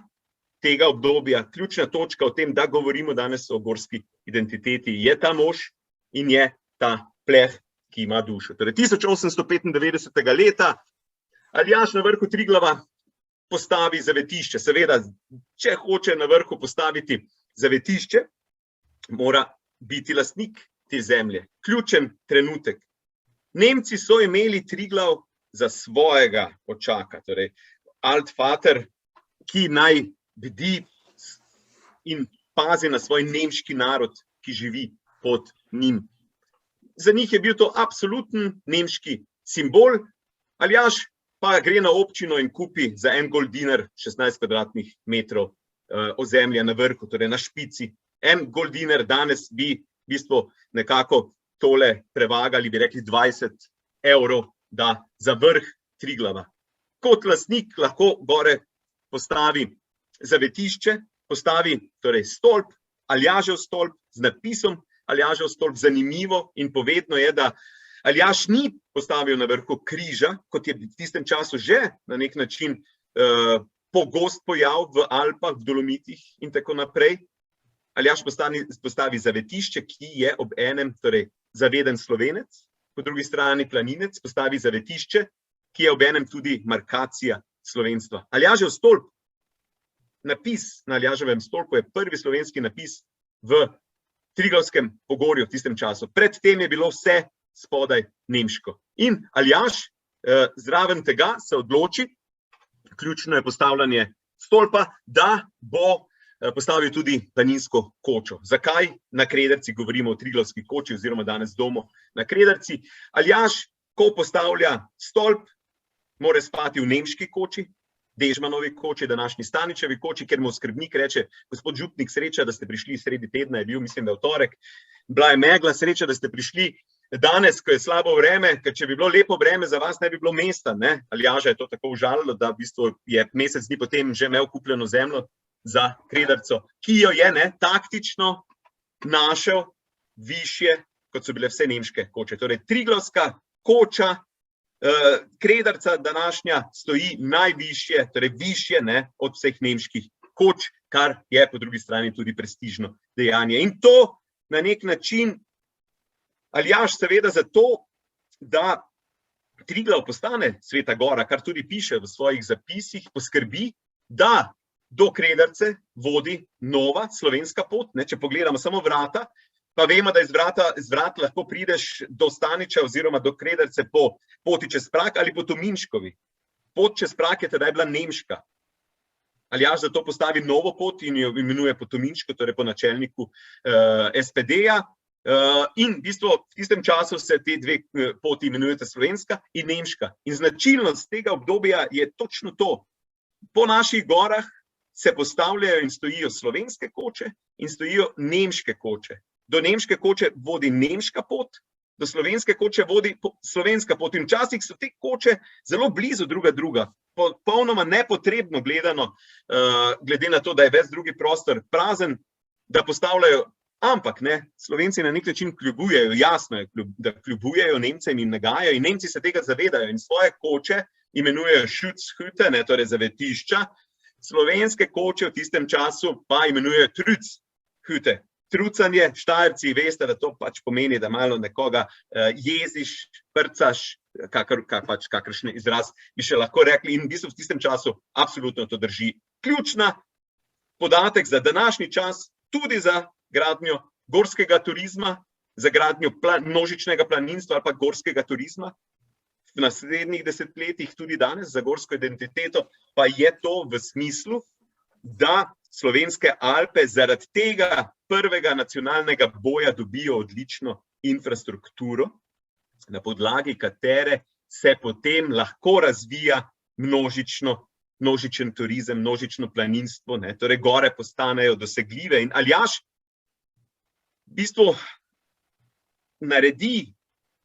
tega obdobja, ključna točka o tem, da govorimo danes o gorski identiteti, je ta mož in je ta pleh, ki ima dušo. Torej 1895. leta Aljaž na vrhu Triglava postavi zavetišče. Seveda, če hoče na vrhu postaviti zavetišče, mora biti lastnik te zemlje. Ključen trenutek. Nemci so imeli Triglav za svojega očaka, torej Altvater, ki naj bdi in pazi na svoj nemški narod, ki živi pod njim. Za njih je bil to absoluten nemški simbol. Aljaž pa gre na občino in kupi za en goldinar 16 kvadratnih metrov ozemlja na vrhu, torej na špici. En goldinar danes bi v bistvu nekako tole prevagali, bi rekli 20 evrov, da za vrh Triglava. Kot lastnik lahko gore postavi zavetišče, postavi torej stolp, Aljažev stolp z napisom Aljažev stolp. Zanimivo in povedno je, da Aljaž ni postavil na vrhu križa, kot je v tistem času že na nek način pogost pojav v Alpah, v Dolomitih in tako naprej. Aljaž postavi zavetišče, ki je ob enem torej zaveden Slovenec, po drugi strani planinec, postavi zavetišče, ki je ob enem tudi markacija slovenstva. Aljažev stolp, napis na Aljaževem stolpu je prvi slovenski napis v Triglavskem pogorju v tistem času. Pred tem je bilo vse spodaj nemško. In Aljaž zraven tega se odloči, ključno je postavljanje stolpa, da bo postavil tudi planinsko kočo. Zakaj na Krederci govorimo o Triglavski koči oziroma danes domu na Krederci? Aljaž, ko postavlja stolp, mora spati v nemški koči, Dežmanovi koči, današnji Staničevi koči, ker mu skrbnik reče, gospod župnik, sreča, da ste prišli sredi tedna, je bil, mislim, da v torek, bila je megla, sreča, da ste prišli danes, ko je slabo vreme, ker če bi bilo lepo vreme, za vas ne bi bilo mesta, ne? Aljaža je to tako užalilo, da v bistvu je mesec dni potem že imel kupljeno zemljo za Krederco, ki jo je taktično našel višje, kot so bile vse nemške koče. Torej, Triglavska koča, Krederca današnja stoji najvišje, torej višje od vseh nemških koč, kar je po drugi strani tudi prestižno dejanje. In to na nek način Aljaž seveda zato, da Triglav postane Sveta Gora, kar tudi piše v svojih zapisih, poskrbi, da do Krederce vodi nova slovenska pot. Če pogledamo samo vrata, pa vemo, da iz vrat lahko prideš do Staniča oziroma do Krederce po poti čez Prag ali po Tominškovi. Pot čez Prag je tedaj bila nemška. Aljaž zato postavi novo pot in jo imenuje po Tominšku, torej po načelniku SPD-ja. In v bistvu v tistem času se te dve poti imenujete slovenska in nemška. In značilnost tega obdobja je točno to. Po naših gorah se postavljajo in stojijo slovenske koče in stojijo nemške koče. Do nemške koče vodi nemška pot, do slovenske koče vodi slovenska pot. In včasih so te koče zelo blizu druga. Popolnoma nepotrebno gledano, glede na to, da je ves drugi prostor prazen, da postavljajo. Ampak Slovenci na nek način kljubujejo, jasno je, da kljubujejo Nemcem in nagajajo in Nemci se tega zavedajo in svoje koče imenujejo Schutzhütte, torej zavetišča. Slovenske koče v tistem času pa imenujejo Trützhütte. Trucanje, Štajerci, veste, da to pač pomeni, da malo nekoga jeziš, prcaš, kakršen izraz bi še lahko rekli. In v bistvu v tistem času absolutno to drži. Ključna podatek za današnji čas, tudi za gradnjo gorskega turizma, za gradnjo množičnega planinstva ali pa gorskega turizma v naslednjih desetletjih, tudi danes za gorsko identiteto, pa je to v smislu, da Slovenske Alpe zaradi tega prvega nacionalnega boja dobijo odlično infrastrukturo, na podlagi katere se potem lahko razvija množičen turizem, množično planinstvo, torej gore postanejo dosegljive. In Aljaž v bistvu naredi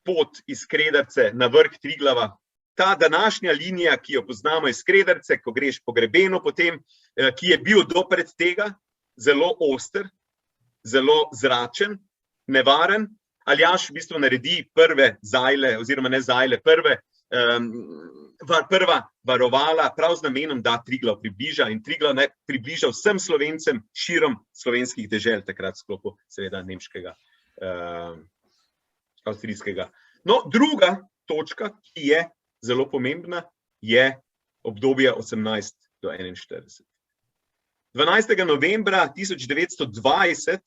pot iz Krederce na vrh Triglava. Ta današnja linija, ki jo poznamo iz Krederce, ko greš po grebenu potem, ki je bil dopred tega zelo oster, zelo zračen, nevaren, Aljaž v bistvu naredi prve zajle, oziroma ne zajle, prva varovala prav z namenom, da Triglav približa in Triglav približa vsem Slovencem širom slovenskih dežel, takrat v sklopu seveda nemškega, avstrijskega. No, druga točka, ki je zelo pomembna, je obdobje 18 do 41. 12. novembra 1920,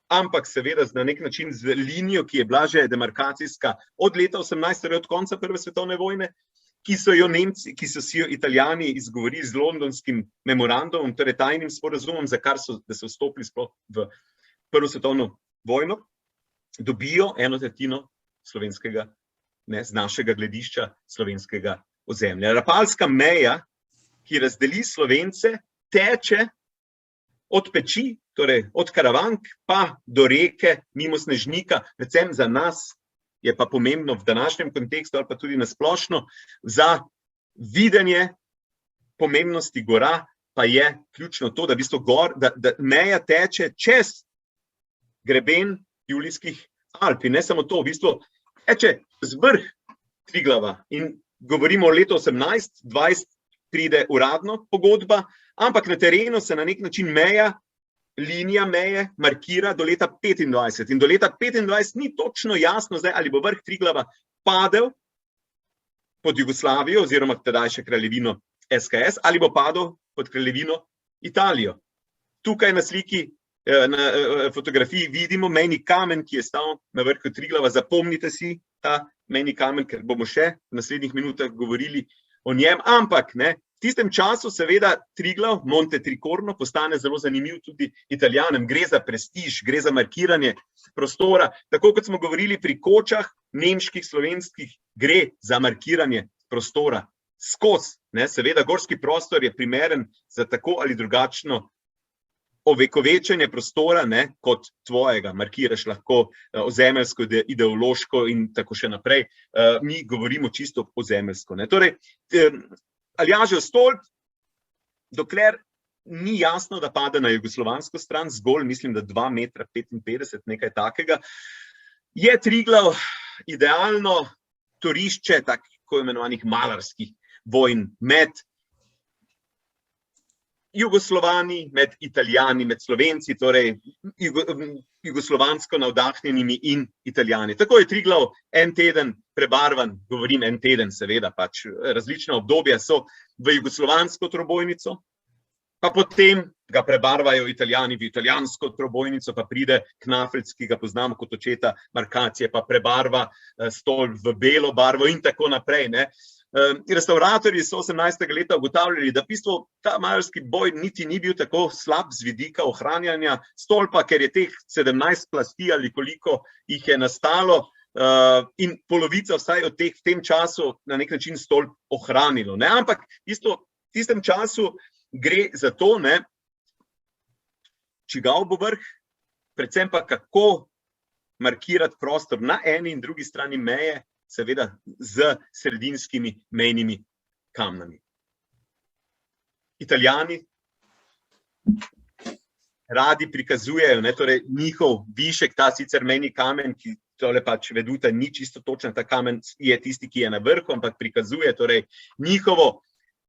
ampak seveda na nek način z linijo, ki je bila že demarkacijska od leta 18, torej od konca Prve svetovne vojne, ki so si jo Italijani izgovorili z londonskim memorandumom, torej tajnim sporazumom, za kar da so vstopili sploh v Prvo svetovno vojno, dobijo 1/3 slovenskega, z našega gledišča slovenskega ozemlja. Rapalska meja, ki razdeli Slovence, teče od Peči, torej od Karavank, pa do reke, mimo Snežnika, predvsem za nas je pa pomembno v današnjem kontekstu ali pa tudi nasplošno, za videnje pomembnosti gora pa je ključno to, da v bistvu da meja teče čez greben Julijskih Alp. In ne samo to, v bistvu teče z vrh Triglava. In govorimo o letu 1820 pride uradno pogodba, ampak na terenu se na nek način linija meje markira do leta 25. In do leta 25 ni točno jasno zdaj, ali bo vrh Triglava padel pod Jugoslavijo oziroma tedaj še kraljevino SKS, ali bo padel pod kraljevino Italijo. Tukaj na sliki, na fotografiji vidimo mejni kamen, ki je stal na vrhu Triglava. Zapomnite si ta mejni kamen, ker bomo še v naslednjih minutah govorili o njem. Ampak v tistem času seveda Triglav, Monte Tricorno, postane zelo zanimiv tudi Italijanom. Gre za prestiž, gre za markiranje prostora. Tako kot smo govorili pri kočah, nemških, slovenskih, gre za markiranje prostora. Skozi, seveda gorski prostor je primeren za tako ali drugačno ovekovečenje prostora, kot tvojega. Markiraš lahko ozemeljsko, ideološko in tako še naprej. Mi govorimo čisto ozemeljsko. Torej, Aljažev stolp, dokler ni jasno, da pade na jugoslovansko stran, zgolj mislim, da 2,55 metra, nekaj takega, je Triglav idealno torišče tako imenovanih malarskih vojn med Jugoslovani, med Italijani, med Slovenci, torej jugoslovansko navdahnjenimi in Italijani. Tako je Triglav en teden prebarvan, govorim en teden, seveda, pač različna obdobja so v jugoslovansko trobojnico, pa potem ga prebarvajo Italijani v italijansko trobojnico, pa pride Knafelc, ki ga poznamo kot očeta markacije, pa prebarva stolp v belo barvo in tako naprej. Restauratorji so 18. leta ugotavljali, da v bistvu ta malarski boj niti ni bil tako slab z vidika ohranjanja stolpa, ker je teh 17 plasti ali koliko jih je nastalo in polovica vsaj od teh v tem času na nek način stolp ohranilo. Ampak v tistem času gre za to, čigav bo vrh, predvsem pa kako markirati prostor na eni in drugi strani meje, seveda z sredinskimi mejnimi kamnami. Italijani radi prikazujejo, torej njihov višek, ta sicer mejni kamen, ki tole pač veduta ni čisto točen, ta kamen je tisti, ki je na vrhu, ampak prikazuje torej njihovo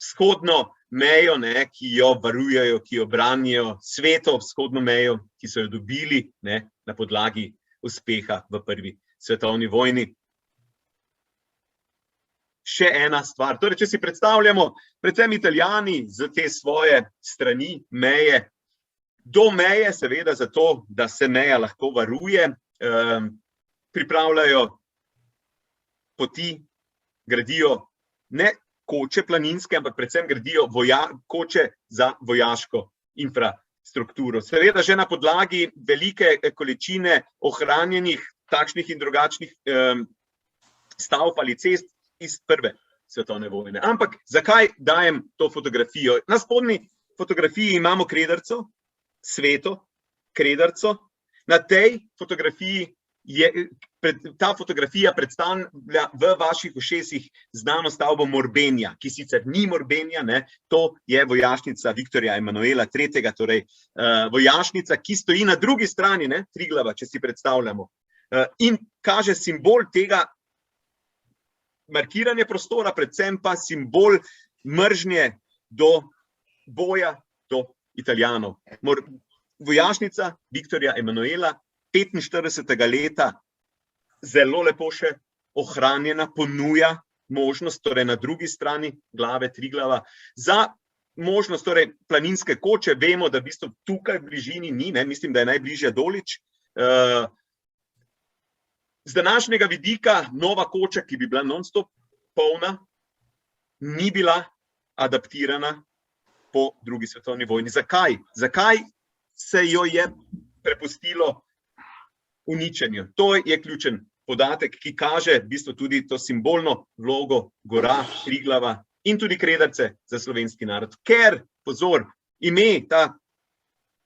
vzhodno mejo, ki jo varujejo, ki jo branijo, sveto vzhodno mejo, ki so jo dobili na podlagi uspeha v prvi svetovni vojni. Še ena stvar. Torej, če si predstavljamo, predvsem Italijani z te svoje strani meje, do meje, seveda zato, da se meja lahko varuje, pripravljajo poti, gradijo ne koče planinske, ampak predvsem gradijo koče za vojaško infrastrukturo. Seveda že na podlagi velike količine ohranjenih takšnih in drugačnih stavb ali cest iz prve svetovne vojne. Ampak zakaj dajem to fotografijo? Na spodnji fotografiji imamo krederco, sveto krederco. Na tej fotografiji ta fotografija predstavlja v vaših ušesih znano stavbo Morbenja, ki sicer ni Morbenja, to je vojašnica Viktorja Emanuela III., torej vojašnica, ki stoji na drugi strani Triglava, če si predstavljamo. In kaže simbol tega markiranje prostora, predvsem pa simbol mržnje do boja, do Italijanov. Vojašnica Viktorja Emanuela 45. leta zelo lepo še ohranjena, ponuja možnost, torej na drugi strani glave Triglava, za možnost, torej planinske koče. Vemo, da v bistvu tukaj v bližini ni, mislim, da je najbližja Dolič. Z današnjega vidika nova koča, ki bi bila non-stop polna, ni bila adaptirana po drugi svetovni vojni. Zakaj? Zakaj se jo je prepustilo uničenju? To je ključen podatek, ki kaže v bistvu tudi to simbolno vlogo gora Triglava in tudi Kredarice za slovenski narod. Ker, pozor, ta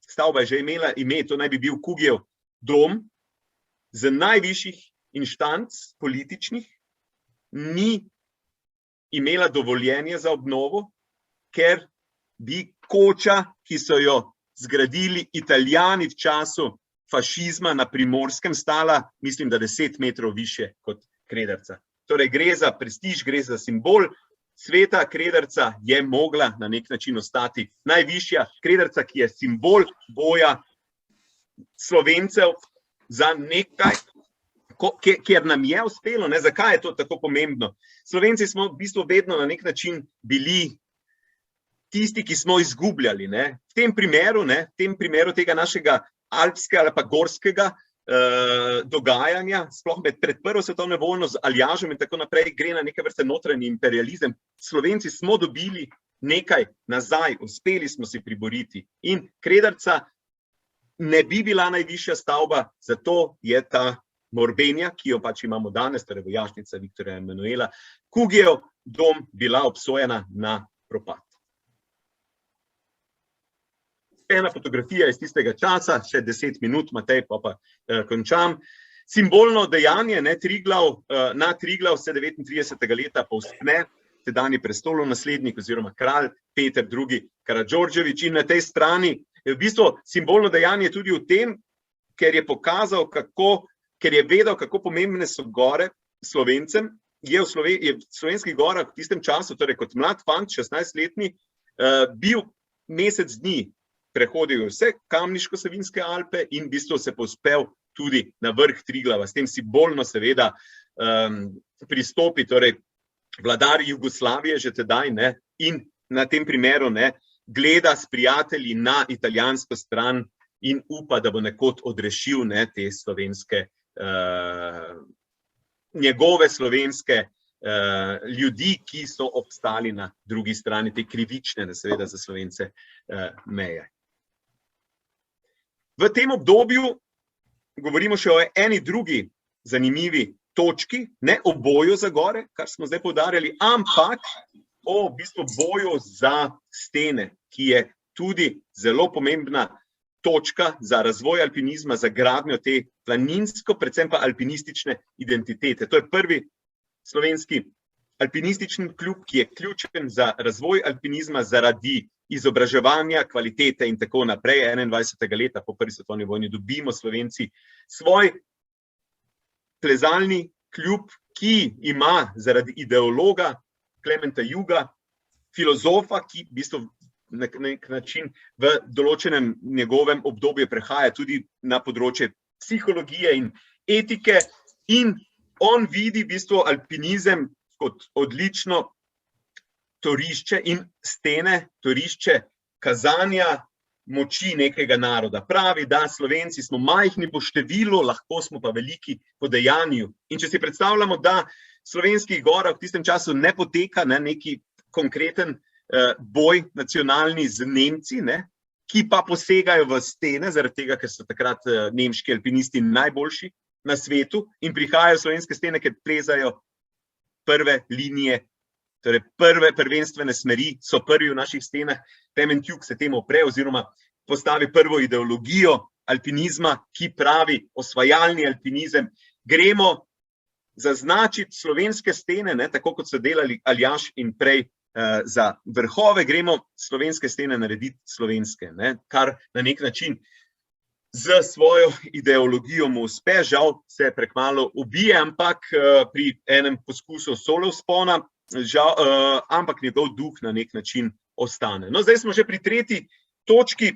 stavba je že imela ime, to naj bi bil Kugijev dom, z najvišjih inštanc političnih ni imela dovoljenje za obnovo, ker bi koča, ki so jo zgradili Italijani v času fašizma na Primorskem, stala, mislim, da 10 metrov više kot Kredarica. Torej gre za prestiž, gre za simbol. Sveta Kredarica je mogla na nek način ostati najvišja. Kredarica, ki je simbol boja Slovencev za nekaj, ker nam je uspelo. Zakaj je to tako pomembno? Slovenci smo v bistvu vedno na nek način bili tisti, ki smo izgubljali. V tem primeru tega našega alpskega ali pa gorskega dogajanja, sploh pred prvo svetovno vojno z Aljažem in tako naprej, gre na neke vrste notranji imperializem. Slovenci smo dobili nekaj nazaj, uspeli smo si priboriti. In Kredarica ne bi bila najvišja stavba, zato je ta Morbenja, ki jo pač imamo danes, torej vojašnica Viktorja Emanuela, Kugijev dom, bila obsojena na propad. Ena fotografija iz tistega časa, še 10 minut, Matej, pa končam. Simbolno dejanje, na Triglav se 39. leta povzpne tedanji prestolonaslednik oziroma kralj Peter II. Karađorđević, in na tej strani je v bistvu simbolno dejanje tudi v tem, ker je pokazal, ker je vedel, kako pomembne so gore Slovencem, je v slovenskih gorah v tistem času, torej kot mlad fant, 16-letni, bil mesec dni, prehodil vse Kamniško-Savinjske Alpe in v bistvu se povzpel tudi na vrh Triglava. S tem simbolno seveda pristopi, torej vladar Jugoslavije že tedaj, in na tem primeru gleda s prijatelji na italijansko stran in upa, da bo nekod odrešil te slovenske, njegove slovenske ljudi, ki so obstali na drugi strani te krivične, seveda za Slovence, meje. V tem obdobju govorimo še o eni drugi zanimivi točki, ne o boju za gore, kar smo zdaj poudarjali, ampak o v bistvu boju za stene, ki je tudi zelo pomembna točka za razvoj alpinizma, za gradnjo te planinsko, predvsem pa alpinistične identitete. To je prvi slovenski alpinistični klub, ki je ključen za razvoj alpinizma zaradi izobraževanja, kvalitete in tako naprej. 21. leta po prvi svetovni vojni dobimo Slovenci svoj plezalni klub, ki ima zaradi ideologa Klementa Juga, filozofa, ki v bistvu na nek način v določenem njegovem obdobju prehaja tudi na področje psihologije in etike, in on vidi v bistvu alpinizem kot odlično torišče in stene, torišče kazanja moči nekega naroda. Pravi, da Slovenci smo majhni po številu, lahko smo pa veliki po dejanju. In če si predstavljamo, da v slovenskih gorah v tistem času ne poteka neki konkreten boj nacionalni z Nemci, ki pa posegajo v stene, zaradi tega, ker so takrat nemški alpinisti najboljši na svetu in prihajajo slovenske stene, ker plezajo prve linije, torej prve prvenstvene smeri, so prvi v naših stenah. Klement Jug se temu opre oziroma postavi prvo ideologijo alpinizma, ki pravi osvajalni alpinizem. Gremo zaznačiti slovenske stene, tako kot so delali Aljaž in prej za vrhove, gremo slovenske stene narediti slovenske, kar na nek način z svojo ideologijo mu uspe. Žal se prekmalu ubije, ampak pri enem poskusu solo vzpona, ampak njegov duh na nek način ostane. No, zdaj smo že pri tretji točki,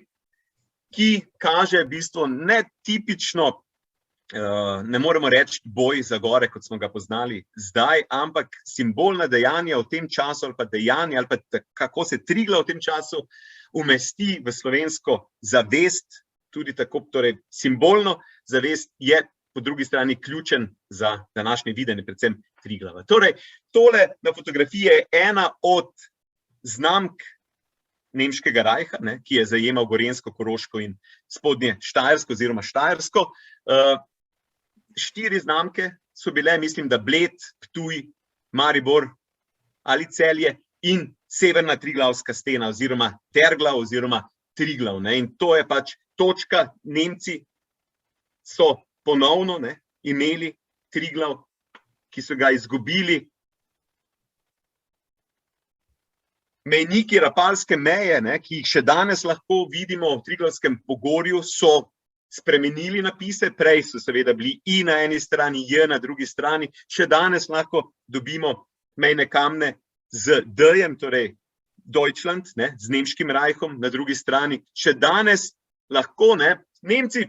ki kaže v bistvu netipično, ne moremo reči boj za gore, kot smo ga poznali zdaj, ampak simbolna dejanja v tem času ali pa dejanja ali pa kako se Triglav v tem času umesti v slovensko zavest, tudi tako, torej simbolno zavest je po drugi strani ključen za današnje videnje, predvsem Triglava. Torej, tole na fotografiji je ena od znamk nemškega rajha, ki je zajemal Gorenjsko, Koroško in spodnje Štajersko oziroma Štajersko. 4 znamke so bile, mislim, da Bled, Ptuj, Maribor ali Celje in severna Triglavska stena oziroma Terglav oziroma Triglav. In to je pač točka. Nemci so ponovno imeli Triglav, ki so ga izgubili. Mejniki Rapalske meje, ki jih še danes lahko vidimo v Triglavskem pogorju, so spremenili napise. Prej so seveda bili I na eni strani, J na drugi strani. Še danes lahko dobimo mejne kamne z D-jem, torej Deutschland, z nemškim rajhom na drugi strani. Še danes lahko, Nemci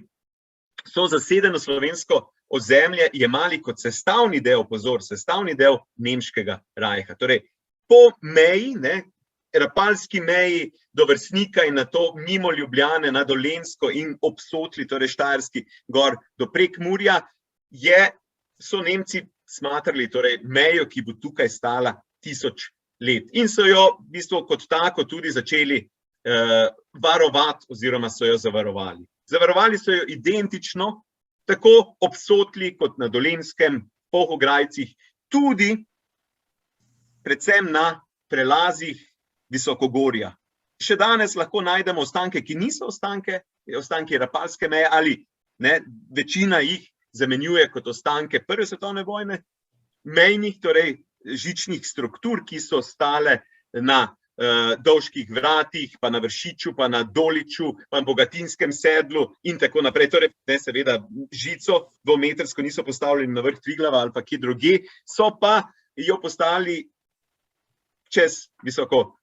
so zasedeno slovensko ozemlje jemali kot sestavni del, sestavni del nemškega rajha. Torej, po meji, Rapalski meji do Vrstnika in nato mimo Ljubljane na Dolenjsko in ob Sotli, torej Štajerski gor do Prekmurja, so Nemci smatrali torej mejo, ki bo tukaj stala 1000 let. In so jo v bistvu kot tako tudi začeli varovati oziroma so jo zavarovali. Zavarovali so jo identično, tako ob Sotli kot na Dolenjskem, Polhograjcih, tudi predvsem na prelazih Visokogorja. Še danes lahko najdemo ostanke, ki niso ostanki Rapalske meje ali večina jih zamenjuje kot ostanke Prve svetovne vojne, mejnih, torej žičnih struktur, ki so stale na Dolških vratih, pa na Vršiču, pa na Doliču, pa na Bogatinskem sedlu in tako naprej. Torej, seveda žico dvometrsko niso postavljeni na vrh Triglava ali pa kje drugje, so pa jo postavili čez visoko,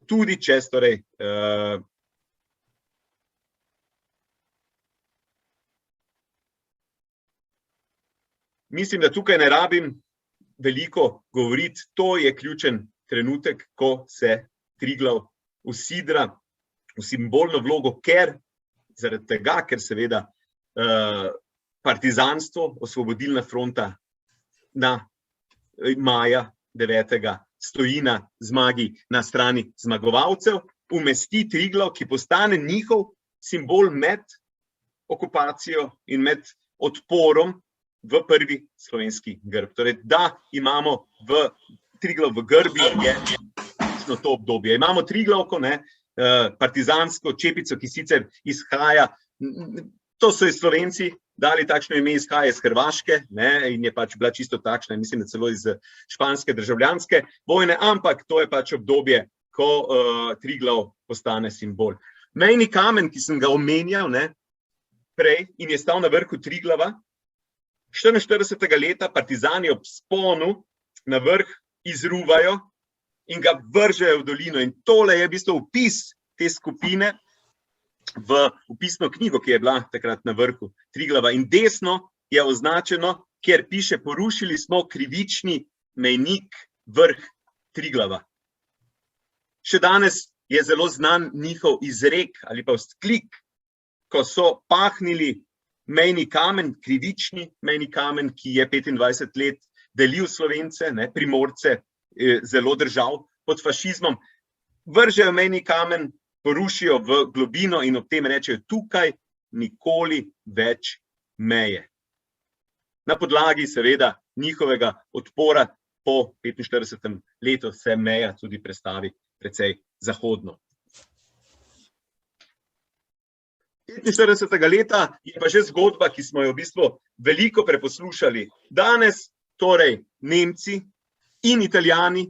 tudi čez, torej, mislim, da tukaj ne rabim veliko govoriti, to je ključen trenutek, ko se Triglav usidra v simbolno vlogo, zaradi tega, ker seveda partizanstvo, osvobodilna fronta na maja 9. stoji na zmagi na strani zmagovalcev, umesti Triglav, ki postane njihov simbol med okupacijo in med odporom v prvi slovenski grb. Torej, da imamo Triglav v grbi, je to obdobje. Imamo Triglavko, partizansko čepico, ki sicer izhaja, to so Slovenci dali takšno ime, izhaja iz Hrvaške in je pač bila čisto takšna, mislim, da celo iz španske državljanske vojne, ampak to je pač obdobje, ko Triglav postane simbol. Mejni kamen, ki sem ga omenjal prej in je stal na vrhu Triglava, 44. leta partizani ob vzponu na vrh izruvajo in ga vržejo v dolino. In tole je v bistvu opis te skupine v opisno knjigo, ki je bila takrat na vrhu Triglava. In desno je označeno, kjer piše: porušili smo krivični mejnik vrh Triglava. Še danes je zelo znan njihov izrek ali pa vzklik, ko so pahnili mejni kamen, krivični mejni kamen, ki je 25 let delil Slovence, Primorce, zelo držav pod fašizmom, vržejo mejni kamen, porušijo v globino in ob tem rečejo: tukaj nikoli več meje. Na podlagi seveda njihovega odpora po 45. letu se meja tudi prestavi precej zahodno. 45. leta je pa že zgodba, ki smo jo v bistvu veliko preposlušali. Danes torej Nemci in Italijani,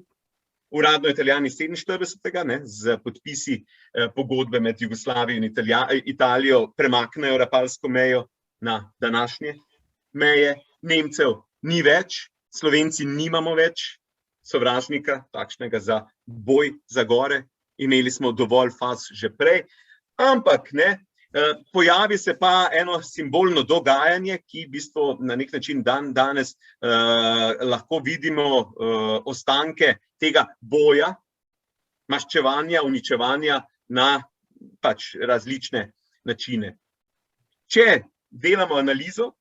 uradno Italijani 47. Z podpisi pogodbe med Jugoslavijo in Italijo premaknejo Rapalsko mejo na današnje meje. Nemcev ni več, Slovenci nimamo več sovražnika takšnega za boj za gore. Imeli smo dovolj faz že prej, ampak pojavi se pa eno simbolno dogajanje, ki v bistvu na nek način danes lahko vidimo ostanke tega boja, maščevanja, uničevanja na pač različne načine. Če delamo analizo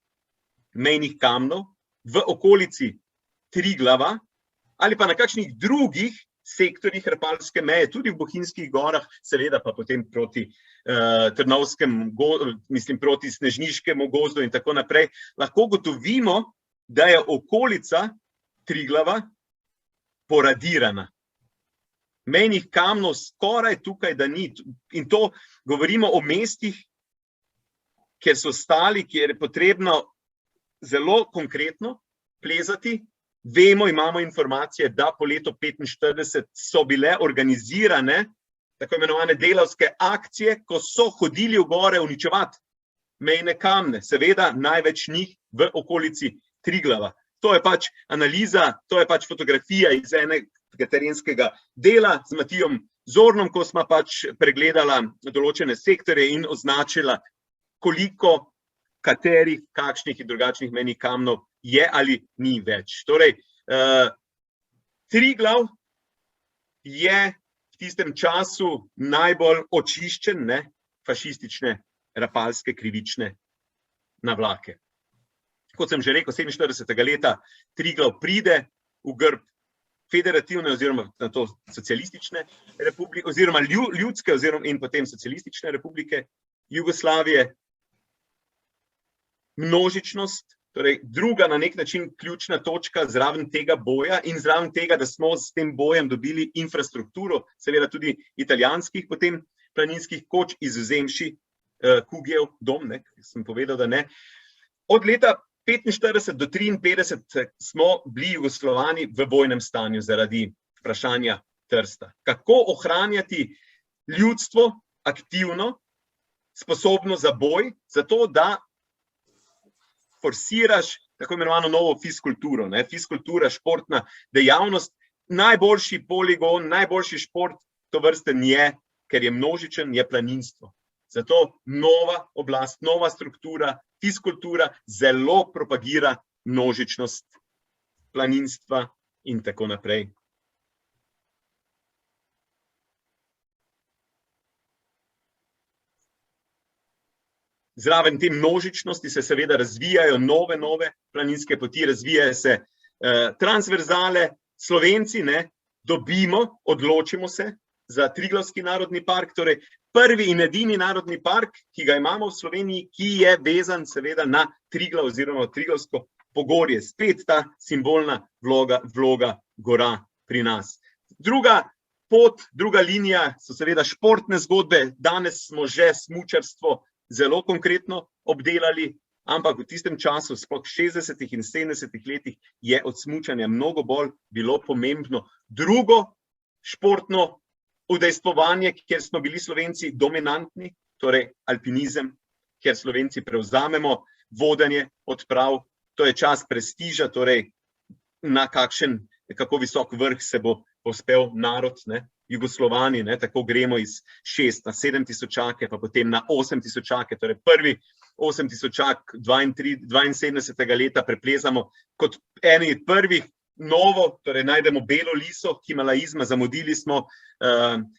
mejnih kamnov v okolici Triglava ali pa na kakšnih drugih sektorjih Rapalske meje, tudi v Bohinjskih gorah, seveda pa potem proti Trnovskemu, mislim proti Snežniškemu gozdu in tako naprej, lahko ugotovimo, da je okolica Triglava poradirana. Mejnih kamnov skoraj tukaj, da ni. In to govorimo o mestih, kjer so stali, kjer je potrebno zelo konkretno plezati. Vemo, imamo informacije, da po letu 1945 so bile organizirane tako imenovane delavske akcije, ko so hodili v gore uničevati mejne kamne. Seveda največ njih v okolici Triglava. To je pač analiza, to je pač fotografija iz enega terenskega dela z Matijom Zornom, ko smo pač pregledala določene sektorje in označila, koliko katerih, kakšnih in drugačnih mejnih kamnov je ali ni več. Torej, Triglav je v tistem času najbolj očiščen, fašistične, rapalske, krivične navlake. Kot sem že rekel, 47. leta Triglav pride v grb federativne oziroma na to socialistične republike, oziroma ljudske in potem socialistične republike Jugoslavije. Množičnost, torej druga na nek način ključna točka zraven tega boja in zraven tega, da smo s tem bojem dobili infrastrukturo, seveda tudi italijanskih potem planinskih koč, izvzemši Kugejev dom, sem povedal, da ne. Od leta 1945 do 1953 smo bili Jugoslovani v vojnem stanju zaradi vprašanja Trsta. Kako ohranjati ljudstvo aktivno, sposobno za boj, zato da forsiraš tako imenovano novo fiskulturo. Fiskultura, športna dejavnost, najboljši poligon, najboljši šport tovrsten je, ker je množičen, je planinstvo. Zato nova oblast, nova struktura, fiskultura zelo propagira množičnost planinstva in tako naprej. Zraven te množičnosti se seveda razvijajo nove planinske poti, razvijajo se transverzale. Slovenci dobimo, odločimo se za Triglavski narodni park, torej prvi in edini narodni park, ki ga imamo v Sloveniji, ki je vezan seveda na Triglav oziroma Triglavsko pogorje. Spet ta simbolna vloga gora pri nas. Druga pot, druga linija so seveda športne zgodbe. Danes smo že smučarstvo zelo konkretno obdelali, ampak v tistem času, sploh 60. in 70. letih, je od smučanja mnogo bolj bilo pomembno drugo športno udejstvovanje, kjer smo bili Slovenci dominantni, torej alpinizem, kjer Slovenci prevzamemo vodenje odprav. To je čas prestiža, torej na kako visok vrh se bo povzpel narod, Jugoslovani, tako gremo iz 6 na 7 tisočake, pa potem na 8 tisočake, torej prvi 8 tisočak 72. leta preplezamo kot eni od prvih novo, torej najdemo Belo liso Himalajizma, zamudili smo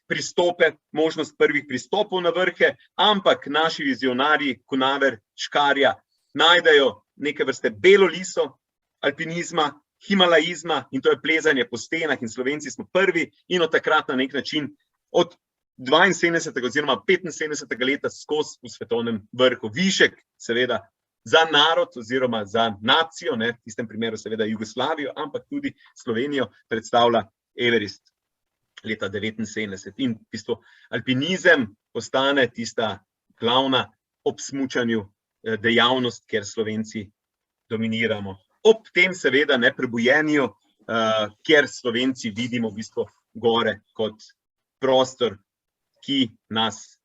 pristope, možnost prvih pristopov na vrhe, ampak naši vizionarji, Kunaver, Škarja, najdejo neke vrste Belo liso alpinizma, Himalajizma in to je plezanje po stenah in Slovenci smo prvi in od takrat na nek način od 72. oziroma 75. leta skozi v svetovnem vrhu. Višek seveda za narod oziroma za nacijo, v tistem primeru seveda Jugoslavijo, ampak tudi Slovenijo predstavlja Everest leta 79. In v bistvu alpinizem postane tista glavna ob smučanju dejavnost, kjer Slovenci dominiramo. Ob tem seveda prebujenju, kjer Slovenci vidimo v bistvu gore kot prostor, ki nas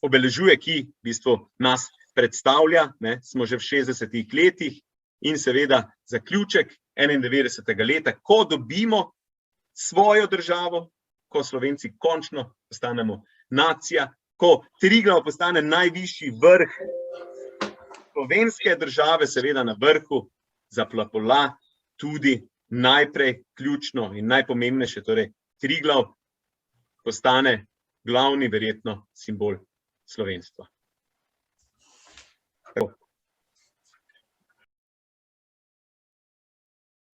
obeležuje, ki v bistvu nas predstavlja, smo že v 60. letih in seveda zaključek 91. leta, ko dobimo svojo državo, ko Slovenci končno postanemo nacija, ko Triglav postane najvišji vrh slovenske države, seveda na vrhu zaplapola tudi najprej ključno in najpomembnejše, torej Triglav postane glavni verjetno simbol slovenstva.